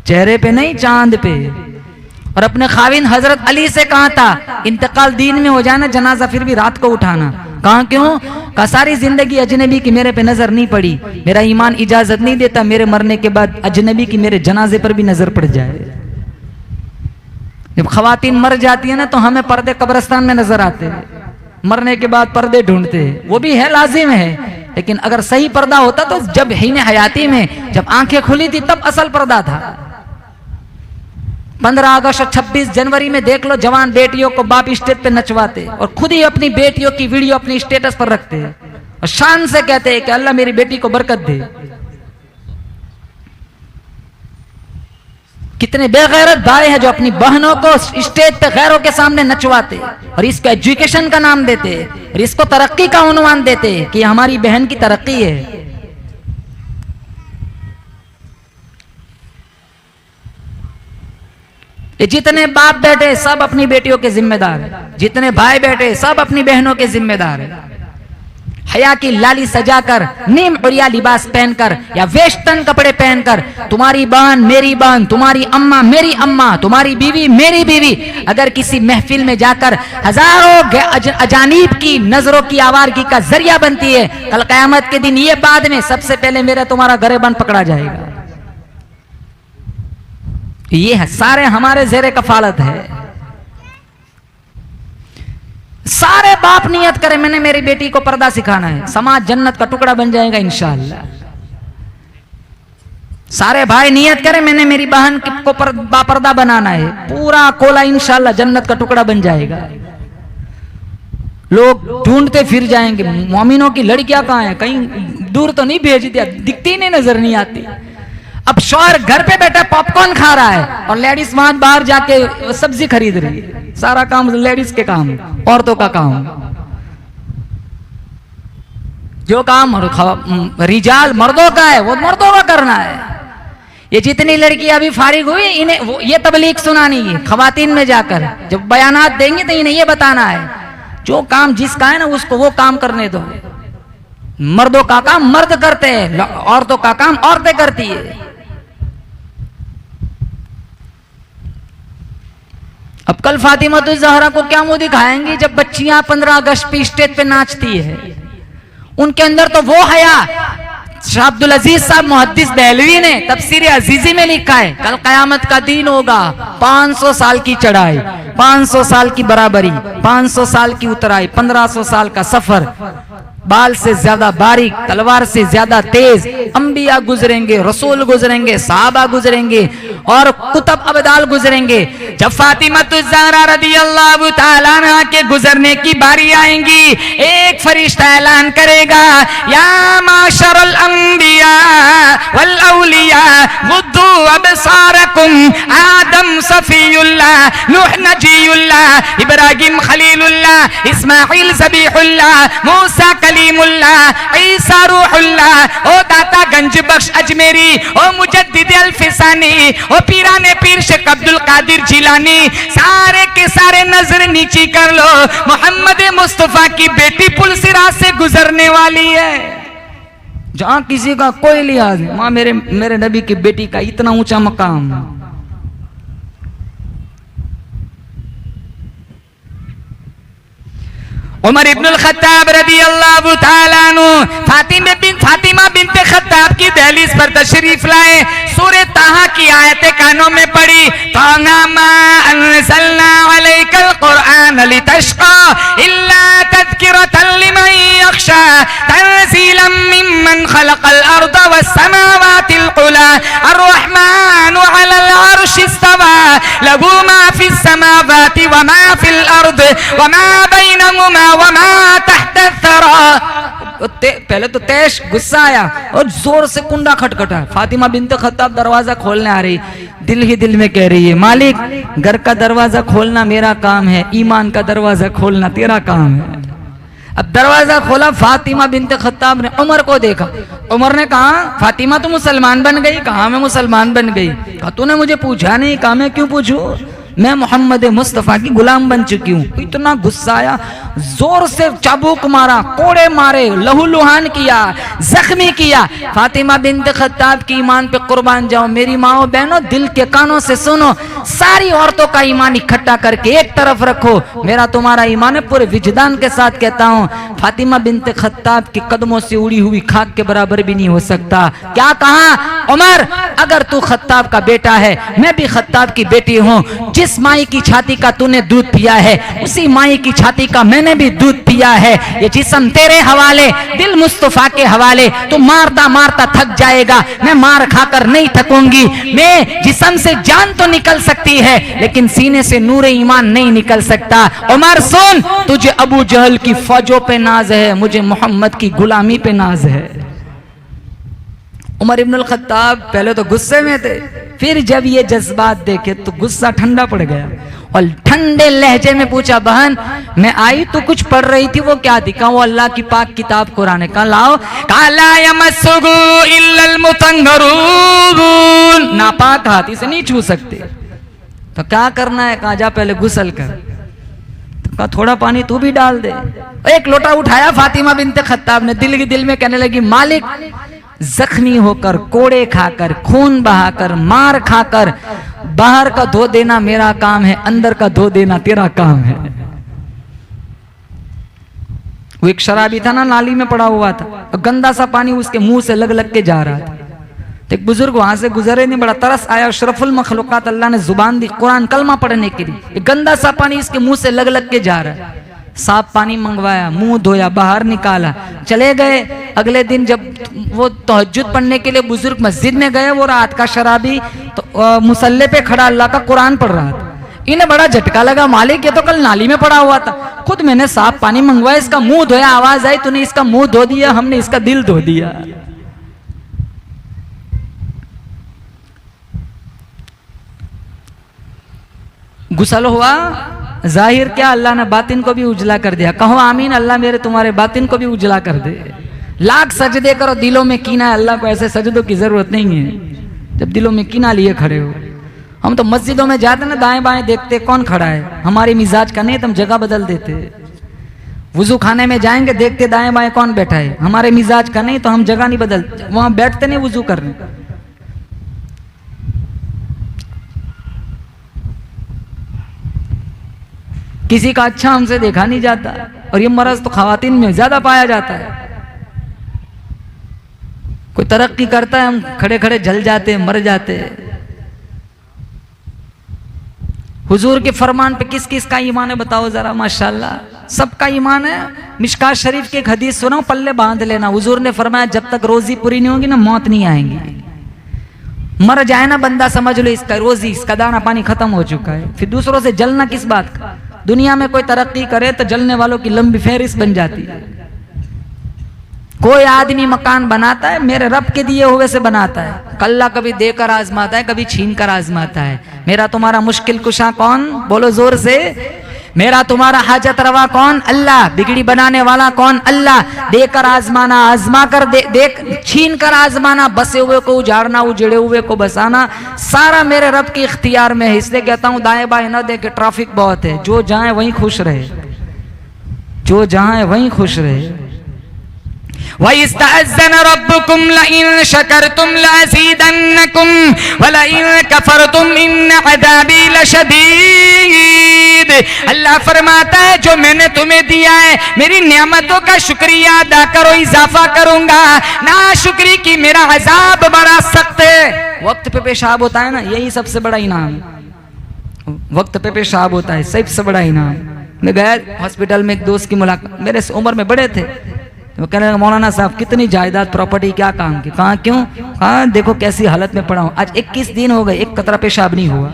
चेहरे पे नहीं चांद पे। और अपने खाविन हजरत अली से कहा था इंतकाल दीन में हो जाए ना जनाजा फिर भी रात को उठाना। कहा क्यों? कहा सारी जिंदगी अजनबी की मेरे पे नजर नहीं पड़ी, मेरा ईमान इजाजत नहीं देता मेरे मरने के बाद अजनबी की मेरे जनाजे पर भी नजर पड़ जाए। जब खवातीन मर जाती है ना, तो हमें पर्दे कब्रिस्तान में नजर आते हैं, मरने के बाद पर्दे ढूंढते हैं, वो भी है लाजिम है। लेकिन अगर सही पर्दा होता तो जब हीने हयाती में जब आंखें खुली थी तब असल पर्दा था। 15 अगस्त और 26 जनवरी में देख लो, जवान बेटियों को बाप स्टेज पे नचवाते और खुद ही अपनी बेटियों की वीडियो अपनी स्टेटस पर रखते हैं और शान से कहते हैं कि अल्लाह मेरी बेटी को बरकत दे। कितने बेगैरत भाई हैं जो अपनी बहनों को स्टेज पे गैरों के सामने नचवाते और इसको एजुकेशन का नाम देते और इसको तरक्की का उन्वान देते कि हमारी बहन की तरक्की है। ये जितने बाप बेटे सब अपनी बेटियों के जिम्मेदार है, जितने भाई बेटे सब अपनी बहनों के जिम्मेदार है। हया की लाली सजाकर, नीम उड़िया लिबास पहनकर या वेस्टर्न कपड़े पहनकर तुम्हारी बहन मेरी बहन, तुम्हारी अम्मा मेरी अम्मा, तुम्हारी बीवी मेरी बीवी अगर किसी महफिल में जाकर हजारों अजानीब की नजरों की आवारगी का जरिया बनती है, कल कयामत के दिन ये बाद में सबसे पहले मेरा तुम्हारा गरेबन पकड़ा जाएगा। ये है सारे हमारे जेरे कफालत है। सारे बाप नियत करें मैंने मेरी बेटी को पर्दा सिखाना है, समाज जन्नत का टुकड़ा बन जाएगा इंशाअल्लाह। सारे भाई नियत करें मैंने मेरी बहन को बापर्दा बनाना है, पूरा कोला इंशाल्लाह जन्नत का टुकड़ा बन जाएगा। लोग ढूंढते फिर जाएंगे मोमिनों की लड़कियां कहाँ हैं, कहीं दूर तो नहीं भेज दिया, दिखती नहीं, नजर नहीं आती। अब शौहर घर पे बैठा पॉपकॉर्न खा रहा है और लेडीज वहां बाहर जाके सब्जी खरीद रही है। सारा काम लेडीज के काम, औरतों का काम। जो काम रिजाल मर्दों का है वो मर्दों का करना है। ये जितनी लड़कियां अभी फारिग हुई इन्हें ये तबलीग सुनानी है खवातीन में जाकर, जब बयानात देंगे तो इन्हें ये बताना है जो काम जिसका है ना उसको वो काम करने दो। मर्दों का काम मर्द करते हैं, औरतों का काम औरतें करती है। अब कल फातिमा तो ज़हरा को क्या मुंह दिखाएंगी जब बच्चियां 15 अगस्त पे स्टेज पे नाचती है। उनके अंदर तो वो हया। शाह अब्दुल अजीज साहब मुहद्दिस दहलवी ने तफसीर अजीजी में लिखा है कल कयामत का दिन होगा, 500 साल की चढ़ाई, 500 साल की बराबरी, 500 साल की उतराई, 1500 साल का सफर, बाल से ज्यादा बारीक, तलवार से ज्यादा तेज, अंबिया गुजरेंगे, रसूल गुजरेंगे, साहबा गुजरेंगे और कुतब अबदाल गुजरेंगे। जब फातिमा ज़हरा रदियल्लाहु ताला अन्हा के गुजरने की बारी आएंगी, एक फरिश्ता ऐलान करेगा, या माशरल अंबिया वल औलिया गुद्दू अबसारकुम, आदम सफीयुल्लाह, नूह नजीयुल्लाह, इब्राहिम खलीलुल्लाह, इस्माइल ज़बीहुल्लाह, मूसा कलीमुल्लाह, ईसा रूहुल्लाह, ओ दाता गंज बख्श अजमेरी, ओ मुजद्दिद अल्फिसानी, ओ पीराने पीर शेख अब्दुल कादिर जिलानी, सारे के सारे नजर नीची कर लो, मोहम्मद मुस्तफा की बेटी पुल सिरा से गुजरने वाली है। जहां किसी का कोई लिहाज नहीं, मां मेरे नबी की बेटी का इतना ऊंचा मकाम। उमर इब्नुल खत्ताब रदियल्लाहु ताला अन्हु फातिमा बिन्ते खत्ताब की दहलीज पर तशरीफ लाए। सूरह ताहा की आयतें कानों में पड़ी, ताहा मा अंज़लना अलैकल कुरआन लितशक़ा इल्ला तज़किरतन लिमन यख़शा तंज़ीलन मिम्मन खलक़ल अर्द वस्समावातिल उला अर्रहमानु अलल अर्शि इस्तवा लहू मा फिस समावाति व मा फिल अर्द व मा बैनहुमा व मा तहत थरा। पहले तो तैश गुस्सा आया और जोर से कुंडा खटखटा। फातिमा बिन्त खत्ताब दरवाजा खोलने आ रही, दिल ही दिल में कह रही है, मालिक घर का दरवाजा खोलना मेरा काम है, ईमान का दरवाजा खोलना तेरा काम है। अब दरवाजा खोला, फातिमा बिन्त खत्ताब ने उमर को देखा। उमर ने कहा, फातिमा तो मुसलमान बन गई। कहा मैं मुसलमान बन गई? कहा तूने मुझे पूछा नहीं। कहा मैं क्यों पूछूं, मैं मोहम्मद मुस्तफ़ा की गुलाम बन चुकी हूँ। इतना गुस्सा आया, जोर से चाबुक मारा, कोड़े मारे, लहूलुहान किया, जख्मी किया। फातिमा बिन्त खत्ताब की ईमान पे कुर्बान जाओ। मेरी माओ बहनों, दिल के कानों से सुनो, सारी औरतों का ईमान इकट्ठा करके एक तरफ रखो। मेरा तुम्हारा ईमान है, पूरे विजदान के साथ कहता हूँ, फातिमा बिन्त खत्ताब के कदमों से उड़ी हुई खाक के बराबर भी नहीं हो सकता। क्या कहा? उमर अगर तू खत्ताब का बेटा है, मैं भी खत्ताब की बेटी हूँ। जिस माई की छाती का तूने दूध पिया है, उसी माई की छाती का मैंने भी दूध पिया है। ये जिस्म तेरे हवाले, दिल मुस्तफा के हवाले। तू मारता मारता थक जाएगा, मैं मार खाकर नहीं थकूंगी। मैं जिस्म से जान तो निकल सकती है, लेकिन सीने से नूरे ईमान नहीं निकल सकता। उमर सुन, तुझे अबू जहल की फौजों पे नाज है, मुझे मोहम्मद की गुलामी पे नाज है। उमर इब्नुल खत्ताब पहले तो गुस्से में थे, फिर जब ये जज्बात देखे तो गुस्सा ठंडा पड़ गया और ठंडे लहजे में पूछा, बहन मैं आई तो कुछ पढ़ रही थी, वो क्या थी? कहा वो अल्लाह की पाक किताब कुरान है। कहा लाओ। कहा ला यमस्सुहु इल्लल मुतहहरून, नापाक हाथ इसे नहीं छू सकते। तो क्या करना है? कहा जा पहले गुस्ल कर। तो कहा थोड़ा पानी तू भी डाल दे। एक लोटा उठाया फातिमा बिन्त खत्ताब ने, दिल ही दिल में कहने लगी, मालिक जख्मी होकर, कोड़े खाकर, खून बहाकर, मार खाकर बाहर का धो देना मेरा काम है, अंदर का धो देना तेरा काम है। वो एक शराबी था ना, नाली में पड़ा हुआ था, गंदा सा पानी उसके मुंह से लग लग के जा रहा था। तो एक बुजुर्ग वहां से गुजरे, नहीं बड़ा तरस आया। अशरफुल मखलूकात अल्लाह ने जुबान दी कुरान कलमा पढ़ने के लिए, गंदा सा पानी इसके मुंह से लग लग के जा रहा है। साफ पानी मंगवाया, मुंह धोया, बाहर निकाला, चले गए। अगले दिन जब वो तहज्जुद पढ़ने के लिए बुजुर्ग मस्जिद में गए, वो रात का शराबी तो मुसल्ले पे खड़ा अल्लाह का कुरान पढ़ रहा था। इन्हें बड़ा झटका लगा, मालिक ये तो कल नाली में पड़ा हुआ था, खुद मैंने साफ पानी मंगवाया, इसका मुंह धोया, आवाज आई तूने इसका मुंह धो दिया, हमने इसका दिल धो दिया। गुसल हुआ, जाहिर क्या अल्लाह ने बातिन को भी उजला कर दिया। कहो आमीन, अल्लाह मेरे तुम्हारे बातिन को भी उजला कर दे। लाख सजदे करो, दिलों में कीना है, अल्लाह को ऐसे सजदों की जरूरत नहीं है जब दिलों में कीना लिए खड़े हो। हम तो मस्जिदों में जाते ना, दाएं बाएं देखते कौन खड़ा है, हमारे मिजाज का नहीं तो हम जगह बदल देते। वुजू खाने में जाएंगे, देखते दाएं बाएं कौन बैठा है, हमारे मिजाज का नहीं तो हम जगह नहीं बदलते, वहां बैठते नहीं वुजू करने। किसी का अच्छा हमसे देखा नहीं जाता, और ये मर्ज तो खवातीन में ज्यादा पाया जाता है। कोई तरक्की करता है, हम खड़े खड़े जल जाते, मर जाते। हुजूर के फरमान पे किस किस का ईमान है बताओ जरा, माशाल्लाह सबका ईमान है। मिशकात शरीफ की एक हदीस सुनाओ, पल्ले बांध लेना। हुजूर ने फरमाया जब तक रोजी पूरी नहीं होगी ना, मौत नहीं आएंगी। मर जाए ना बंदा, समझ लो इसका रोजी, इसका दाना पानी खत्म हो चुका है। फिर दूसरों से जलना किस बात का। दुनिया में कोई तरक्की करे तो जलने वालों की लंबी फहरिस्त बन जाती है। कोई आदमी मकान बनाता है मेरे रब के दिए हुए से बनाता है, कल्ला कभी देकर आजमाता है, कभी छीन कर आजमाता है। मेरा तुम्हारा मुश्किल कुशा कौन, बोलो जोर से। मेरा तुम्हारा हाजत रवा कौन, अल्लाह। बिगड़ी बनाने वाला कौन, अल्लाह। देकर आजमाना, आजमा कर देख, छीन कर आजमाना, बसे हुए को उजाड़ना, उजड़े हुए को बसाना, सारा मेरे रब के इख्तियार में है। इसलिए कहता हूं दाएं बाएं न देखे, ट्रैफिक बहुत है, जो जाए वहीं खुश रहे, जो जाए वहीं खुश रहे। वइस्तअज़्ज़न रब्बुकुम लइन शकरतुम लअज़ीदन्नकुम वलइन कफरतुम इन अज़ाबी लशदीद। अल्लाह फरमाता है जो मैंने तुम्हें दिया है, मेरी नेमतों का शुक्रिया अदा करो, इजाफा करूंगा। नाशुक्री की मेरा अजाब बड़ा सख्त है। वक्त पे पेशाब होता है ना, यही सबसे बड़ा इनाम। वक्त पे पेशाब होता है सबसे बड़ा इनाम। मैं गया हॉस्पिटल में, एक दोस्त की मुलाकात, मेरे उम्र में बड़े थे, वो कहने लगा मौलाना साहब कितनी जायदाद प्रॉपर्टी क्या काम की। कहा क्यों, कहा देखो कैसी हालत में पड़ा हूं, आज 21 दिन हो गए, एक कतरा पेशाब नहीं हुआ।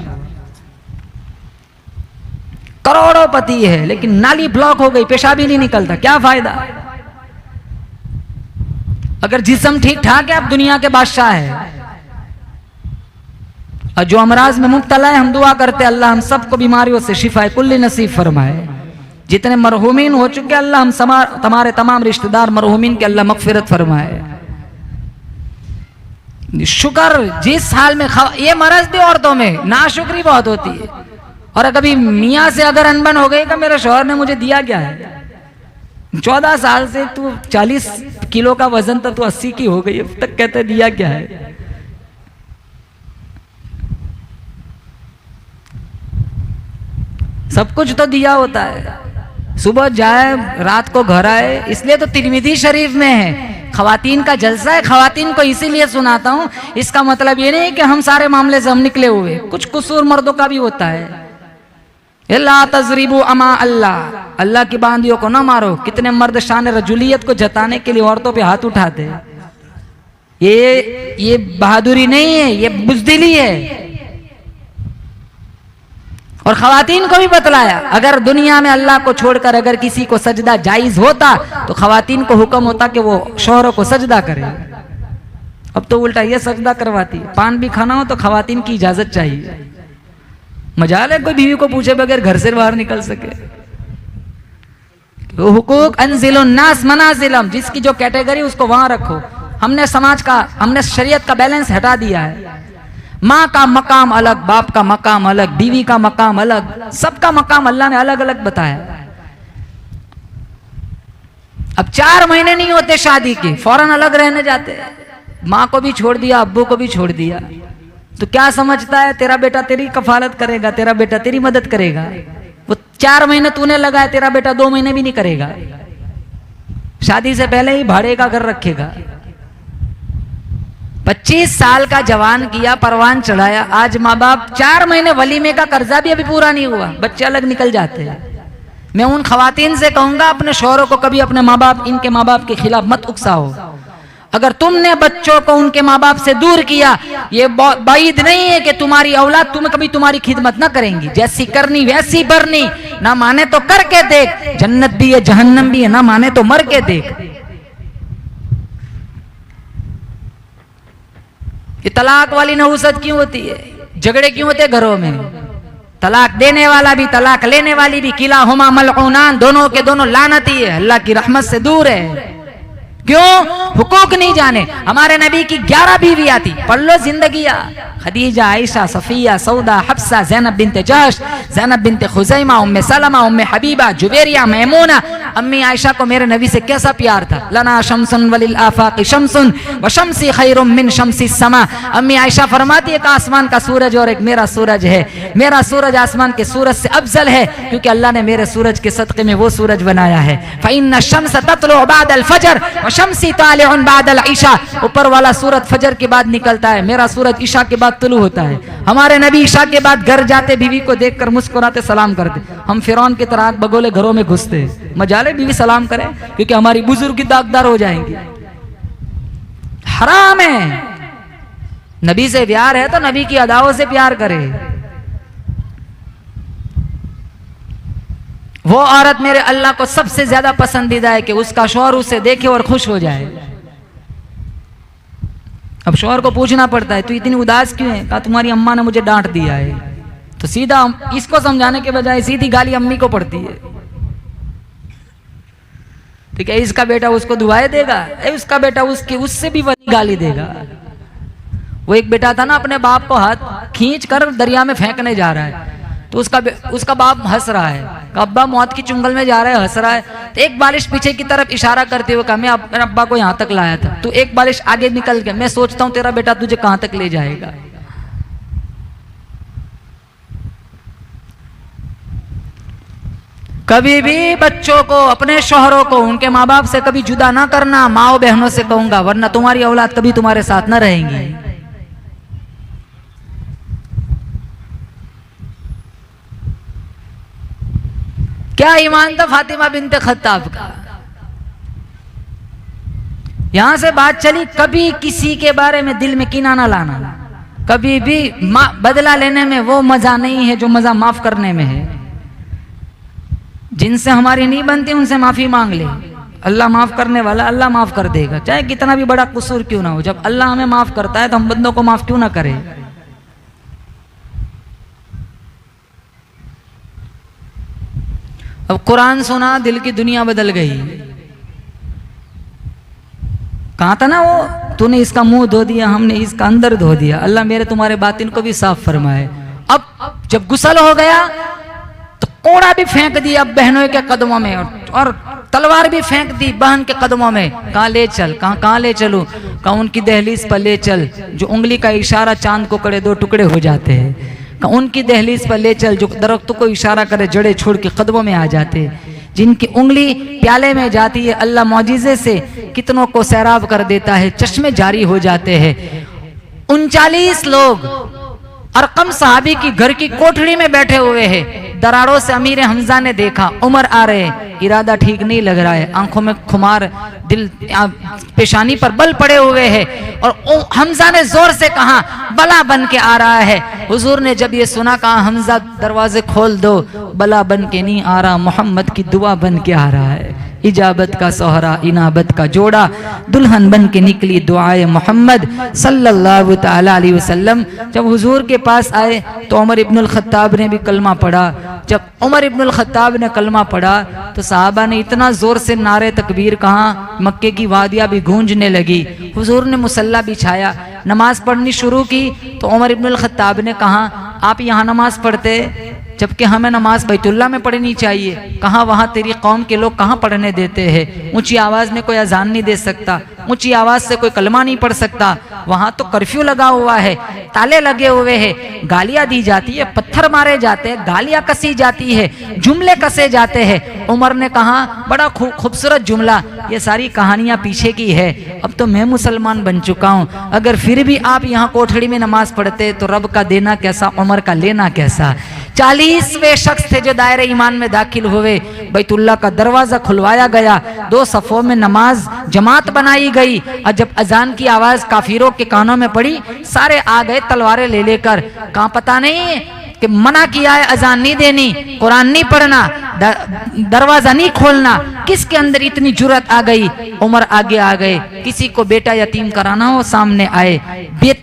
करोड़ोंपति है लेकिन नाली ब्लॉक हो गई, पेशाब ही नहीं निकलता, क्या फायदा। अगर जिस्म ठीक ठाक है आप दुनिया के बादशाह है। और जो अमराज में मुब्तला है, हम दुआ करते अल्लाह हम सबको बीमारियों से शिफाए कुल्ली नसीब फरमाए। जितने मरहूमीन हो चुके अल्लाह हम तुम्हारे तमाम रिश्तेदार मरहूमीन के अल्लाह मगफिरत फरमाए। शुक्र जिस हाल में ये मरज भी औरतों में नाशुक्री बहुत होती है। और कभी मियाँ से अगर अनबन हो गई कि मेरे शौहर ने मुझे दिया क्या है, 14 साल से तू 40 किलो का वजन था, तू 80 की हो गई, अब तक कहते दिया क्या है। सब कुछ तो दिया होता है, सुबह जाए रात को घर आए। इसलिए तो तिरमिज़ी शरीफ में है खवातीन का जलसा है। खवातीन को इसीलिए सुनाता हूं, इसका मतलब ये नहीं कि हम सारे मामले से हम निकले हुए, कुछ कसूर मर्दों का भी होता है। ला तजरीबू अमा अल्लाह, अल्लाह की बांदियों को ना मारो। कितने मर्द शान रजुलियत को जताने के लिए औरतों पे हाथ उठाते। ये बहादुरी नहीं है, ये बुज़दिली है। और खवातीन को भी बतलाया, अगर दुनिया में अल्लाह को छोड़कर अगर किसी को सजदा जायज होता तो खवातीन को हुक्म होता कि वो शौहरों को सजदा करे। अब तो उल्टा ये सजदा करवाती है। पान भी खाना हो तो खवातीन की इजाजत चाहिए। मजाल है कोई बीवी को पूछे बगैर घर से बाहर निकल सके। तो हुकूक अनजिलुन नास मनाजिलम, जिसकी जो कैटेगरी उसको वहां रखो। हमने समाज का, हमने शरीयत का बैलेंस हटा दिया है। माँ का मकाम अलग, बाप का मकाम अलग, बीवी का मकाम अलग, सबका मकाम अल्लाह ने अलग अलग बताया। अब 4 महीने नहीं होते शादी के, फौरन अलग रहने जाते। माँ को भी छोड़ दिया, अब्बू को भी छोड़ दिया, तो क्या समझता है तेरा बेटा तेरी कफालत करेगा, तेरा बेटा तेरी मदद करेगा। वो 4 महीने तूने लगाया, तेरा बेटा 2 महीने भी नहीं करेगा। शादी से पहले ही भाड़े का घर रखेगा। 25 साल का जवान किया, परवान चढ़ाया, आज माँ बाप 4 महीने वलीमे का कर्जा भी अभी पूरा नहीं हुआ, बच्चे अलग निकल जाते हैं। मैं उन खवातीन से कहूंगा अपने शौहरों को कभी अपने माँ बाप, इनके माँ बाप के खिलाफ मत उकसाओ। अगर तुमने बच्चों को उनके माँ बाप से दूर किया, ये बाइद नहीं है कि तुम्हारी औलाद तुम्हें कभी तुम्हारी खिदमत ना करेंगी। जैसी करनी वैसी भरनी, ना माने तो करके देख, जन्नत भी है जहन्नम भी है, ना माने तो मर के देख। ये तलाक वाली नहुसत क्यों होती है, झगड़े क्यों होते घरों में? तलाक देने वाला भी तलाक लेने वाली भी किला हुमा मलऊनान, दोनों के दोनों लानती है, अल्लाह की रहमत से दूर है। क्यों? हुकूक नहीं जाने। हमारे नबी की 11 बीवियां थी, पढ़ लो जिंदगियां, खदीजा, आयशा, सफिया, सऊदा, हफ्सा, ज़ैनब बिनते जहश, ज़ैनब बिनते खुज़ैमा, उम्मे सलमा, उम्मे हबीबा, जुबैरिया, मैमूना। अम्मी आयशा को मेरे नबी से कैसा प्यार था। लना शम्सुन वलिल आफाक़ि शम्सुन व शम्सी खैरुम मिन शम्सी समा। अम्मी आयशा फरमाती है कि आसमान का सूरज और एक मेरा सूरज है, मेरा सूरज आसमान के सूरज से अफजल है, क्योंकि अल्लाह ने मेरे सूरज के सदक़े में वो सूरज बनाया है। फ़इन्न शम्स ततलु बअदल फजर व शम्सी तालिउन बअदल इशा। ऊपर वाला सूरज फजर के बाद निकलता है, मेरा सूरज इशा के बाद तुलू होता है। हमारे नबी इशा के बाद घर जाते बीवी को देखकर मुस्कुराते सलाम करते। हम फिरौन की तरह बगोले घरों में घुसते, मजाले बीवी सलाम करें, क्योंकि हमारी बुजुर्ग की दागदार हो जाएंगी। हराम है। नबी से प्यार है तो नबी की अदाओं से प्यार करे। वो औरत मेरे अल्लाह को सबसे ज्यादा पसंदीदा है कि उसका शौहर उसे देखे और खुश हो जाए। अब शौहर को पूछना पड़ता है तू इतनी उदास क्यों है? कहा तुम्हारी अम्मा ने मुझे डांट दिया है। तो सीधा इसको समझाने के बजाय सीधी गाली अम्मी को पड़ती है। तो क्या इसका बेटा उसको दुआएं देगा? उसका बेटा उससे भी बड़ी गाली देगा। वो एक बेटा था ना, अपने बाप को हाथ खींच कर दरिया में फेंकने जा रहा है, तो उसका बाप हंस रहा है, अब्बा मौत की चुंगल में जा रहा है, हंस रहा है। तो एक बालिश पीछे की तरफ इशारा करते हुए कहा मैं अपने अब्बा को यहाँ तक लाया था, तू एक बालिश आगे निकल गया, मैं सोचता हूँ तेरा बेटा तुझे कहाँ तक ले जाएगा। कभी भी बच्चों को, अपने शौहरों को उनके माँ बाप से कभी जुदा ना करना। माओ बहनों से कहूंगा, वरना तुम्हारी औलाद कभी तुम्हारे साथ ना रहेंगी। क्या ईमान था फातिमा बिनते खत्ताब का। यहां से बात चली, कभी किसी के बारे में दिल में कीना ना लाना। कभी भी बदला लेने में वो मजा नहीं है जो मजा माफ करने में है। जिनसे हमारी नहीं बनती उनसे माफी मांग ले, अल्लाह माफ करने वाला, अल्लाह माफ कर देगा, चाहे कितना भी बड़ा कसूर क्यों ना हो। जब अल्लाह हमें माफ करता है तो हम बंदों को माफ क्यों ना करें। अब कुरान सुना, दिल की दुनिया बदल गई। कहा था ना वो, तूने इसका मुंह धो दिया, हमने इसका अंदर धो दिया। अल्लाह मेरे तुम्हारे बातिन को भी साफ फरमाए। अब जब गुस्ल हो गया तो कोड़ा भी फेंक दिया बहनों के कदमों में, और तलवार भी फेंक दी बहन के कदमों में। कहाँ ले चल, कहाँ ले चलूं? कहा उनकी दहलीज पर ले चल, जो उंगली का इशारा चांद को करे 2 टुकड़े हो जाते हैं। उनकी दहलीज पर ले चल, जो दरख्तों को इशारा करे जड़े छोड़ के कदमों में आ जाते। जिनकी उंगली प्याले में जाती है, अल्लाह मौजिज़े से कितनों को सैराब कर देता है, चश्मे जारी हो जाते हैं। 39 लोग अरकम सहाबी की घर की कोठड़ी में बैठे हुए हैं। दरारों से अमीर हमजा ने देखा, उमर आ रहे, इरादा ठीक नहीं लग रहा है, आंखों में खुमार, दिल पेशानी पर बल पड़े हुए हैं। और हमजा ने जोर से कहा बला बन के आ रहा है। हुजूर ने जब ये सुना कहा हमजा दरवाजे खोल दो, बला बन के नहीं आ रहा, मोहम्मद की दुआ बन के आ रहा है। इजाबत का सोहरा, इनाबत का जोड़ा, दुल्हन बन के निकली दुआए मोहम्मद सल्लल्लाहु ताला अलैहि वसल्लम। जब हुजूर के पास आए तो उमर इब्नुल खत्ताब ने भी कलमा पढ़ा। जब उमर इब्नुल खत्ताब ने कलमा पढ़ा तो साहबा ने इतना जोर से नारे तकबीर कहा, मक्के की वादियाँ भी गूंजने लगी। हुजूर ने मुसल्ला बिछाया, नमाज पढ़नी शुरू की तो उमर इब्नुल खत्ताब ने कहा आप यहाँ नमाज पढ़ते जबकि हमें नमाज बैतुल्लाह में पढ़नी चाहिए। कहाँ वहाँ तेरी कौम के लोग कहाँ पढ़ने देते हैं। ऊंची आवाज़ में कोई अजान नहीं दे सकता, ऊंची आवाज़ से कोई कलमा नहीं पढ़ सकता। वहां तो कर्फ्यू लगा हुआ है, ताले लगे हुए हैं, गालियां दी जाती है, पत्थर मारे जाते हैं, गालियां कसी जाती है, जुमले कसे जाते हैं। उमर ने कहा बड़ा खूबसूरत जुमला, ये सारी कहानियां पीछे की है, अब तो मैं मुसलमान बन चुका हूं, अगर फिर भी आप यहाँ कोठड़ी में नमाज पढ़ते तो रब का देना कैसा, उमर का लेना कैसा। 40वें शख्स थे जो दायरे ईमान में दाखिल हुए। बैतुल्लाह का दरवाजा खुलवाया गया, 2 सफ़ों में नमाज जमात बनाई गई, और जब अजान की आवाज काफिरों के कानों में पड़ी, सारे आ गए तलवारें ले लेकर। कहाँ पता नहीं कि मना किया है अजान नहीं देनी, कुरान नहीं पढ़ना, दरवाजा नहीं खोलना, किसके अंदर इतनी जुर्रत आ गई। उमर आगे आ गए, किसी को बेटा यतीम कराना हो सामने आए,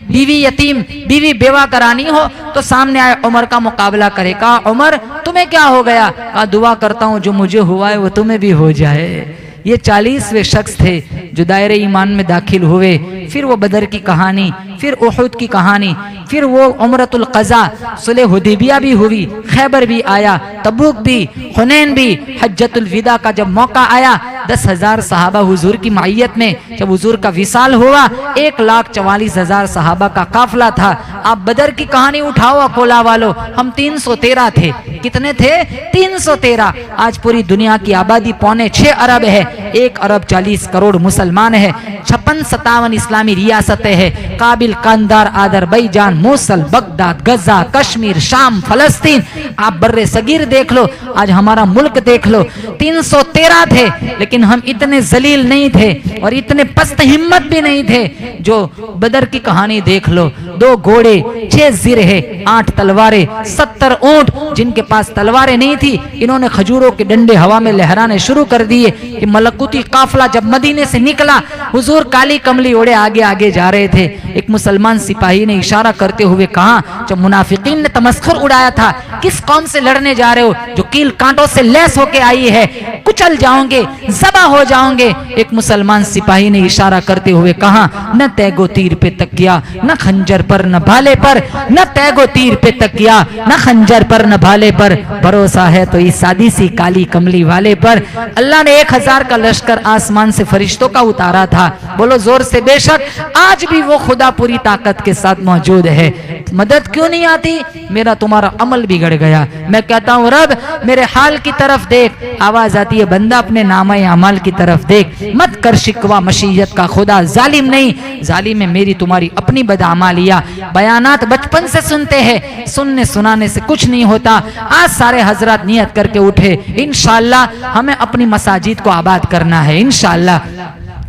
बीवी यतीम बीवी बेवा करानी हो तो सामने आए, उमर का मुकाबला करे। कहा उमर तुम्हें क्या हो गया? कहा दुआ करता हूं जो मुझे हुआ है वो तुम्हें भी हो जाए। ये 40वें शख्स थे जो दायरे ईमान में दाखिल हुए। फिर वो बदर की कहानी, फिर उहुद की कहानी, फिर वो उमरतुल क़ज़ा, सुलह हुदैबिया भी हुई, खैबर भी आया, तबूक भी, हुनैन भी, हज्जतुल विदा का जब मौका आया, 10,000 सहाबा हुजूर की माइयत में जब हुजूर का विसाल हुआ, 1,44,000 सहाबा का काफिला था। आप बदर की कहानी उठाओ अकोला वालों, हम 313 थे। कितने थे? 313। आज पूरी दुनिया की आबादी 6.25 अरब है, 1 अरब 40 करोड़ मुसलमान है, 56-57 इस्लामी रियासतें हैं, काबिल, कंदार, आदरबैजान, मूसल, बगदाद, गजा, कश्मीर, शाम, फलस्तीन, आप बर्रे सगीर देख लो, आज हमारा मुल्क देख लो। 313 थे, लेकिन हम इतने जलील नहीं थे और इतने पस्त हिम्मत भी नहीं थे। जो बदर की कहानी देख लो, 2 घोड़े, 6 जिरहे, 8 तलवारें, 70 ऊंट, जिनके पास तलवारें नहीं थी इन्होंने खजूरों के डंडे हवा में लहराने शुरू कर दिए कि मलकुती काफिला जब मदीने से निकला, हुजूर काली कमली ओढ़े आगे आगे जा रहे थे। एक मुसलमान सिपाही ने इशारा करते हुए कहा, जब मुनाफिकीन ने तमस्खुर उड़ाया था, किस कौम से लड़ने जा रहे हो जो कील कांटों से लैस होके आई है, कुचल जाओगे, ज़बा हो जाओगे। एक मुसलमान सिपाही ने इशारा करते हुए कहा, न तैगो तीर पे तकिया, न खंजर पर न भाले पर, न तैगो तीर पे तकिया, न खंजर पर न भाले पर, भरोसा है तो इस सादी सी काली कमली वाले पर। अल्लाह ने 1000 का लश्कर आसमान से फरिश्तों का उतारा था। बोलो जोर से, बेशक आज भी वो खुदा पूरी ताकत के साथ मौजूद है। मदद क्यों नहीं आती? मेरा तुम्हारा अमल बिगड़ गया। मैं कहता हूँ रब मेरे हाल की तरफ देख। आवाज आती है बंदा अपने नामे अमल की तरफ देख, मत कर शिकवा मशीयत का, खुदा जालिम नहीं, जालिम है मेरी तुम्हारी अपनी बदआमालिया। बयानात बचपन से सुनते हैं, सुनने सुनाने से कुछ नहीं होता। आज सारे हजरत नियत करके उठे, इंशाअल्लाह हमें अपनी मसाजिद को आबाद करना है, इंशाअल्लाह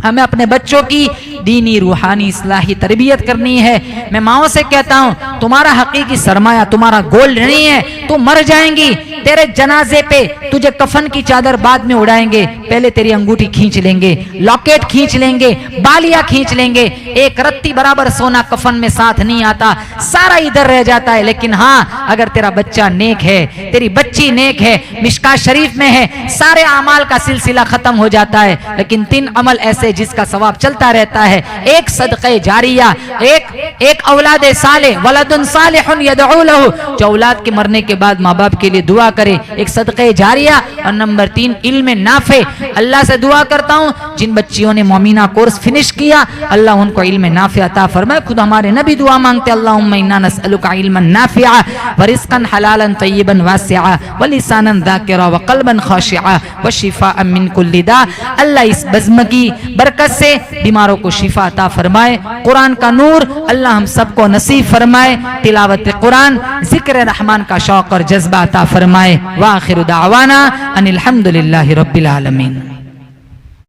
हमें अपने बच्चों की दीनी रूहानी इस्लाही तरबियत करनी है। मैं माओ से कहता हूँ तुम्हारा हकीकी सरमाया तुम्हारा गोल्ड नहीं है, तुम मर जाएंगी, तेरे जनाजे पे तुझे कफन की चादर बाद में उड़ाएंगे, पहले तेरी अंगूठी खींच लेंगे, लॉकेट खींच लेंगे, बालियां खींच लेंगे, एक रत्ती बराबर सोना कफन में साथ नहीं आता, सारा इधर रह जाता है। लेकिन हाँ, अगर तेरा बच्चा नेक है, तेरी बच्ची नेक है, मिशका शरीफ में है, सारे अमाल का सिलसिला खत्म हो जाता है। लेकिन 3 अमल ऐसे जिसका सवाब चलता रहता है, एक सदक़े जारिया, एक औलादे साले, वलदुन सालिहुन यदऊ लहू, जो औलाद के मरने के बाद माँ बाप के लिए दुआ करे, एक सदक़े जारिया, और नंबर 3 इल्म नाफे। अल्लाह से दुआ करता हूँ जिन बच्चियों ने मोमिना कोर्स फिनिश किया, अल्लाह उनको इल्म नाफे अता फरमाए। खुद हमारे नबी दुआ मांगते, अल्लाहुम्मा इन्ना नसअलुका इल्मन नाफिआ व रिज़्क़न हलालन तय्यिबन वासिआ व लिसानन ज़ाकिरा व क़ल्बन ख़ाशिआ व शिफ़ाअन मिन कुल्लि दा। अल्लाह इस बज़्म की बरकत से बीमारों को शिफा अता फरमाए, कुरान का नूर अल्लाह हम सबको नसीब फरमाए, तिलावत कुरान, जिक्र रहमान का शौक़ और जज्बा अता फरमाए। व आखिरु दावाना अनिल हम्दुलिल्लाहि रब्बिल आलमीन।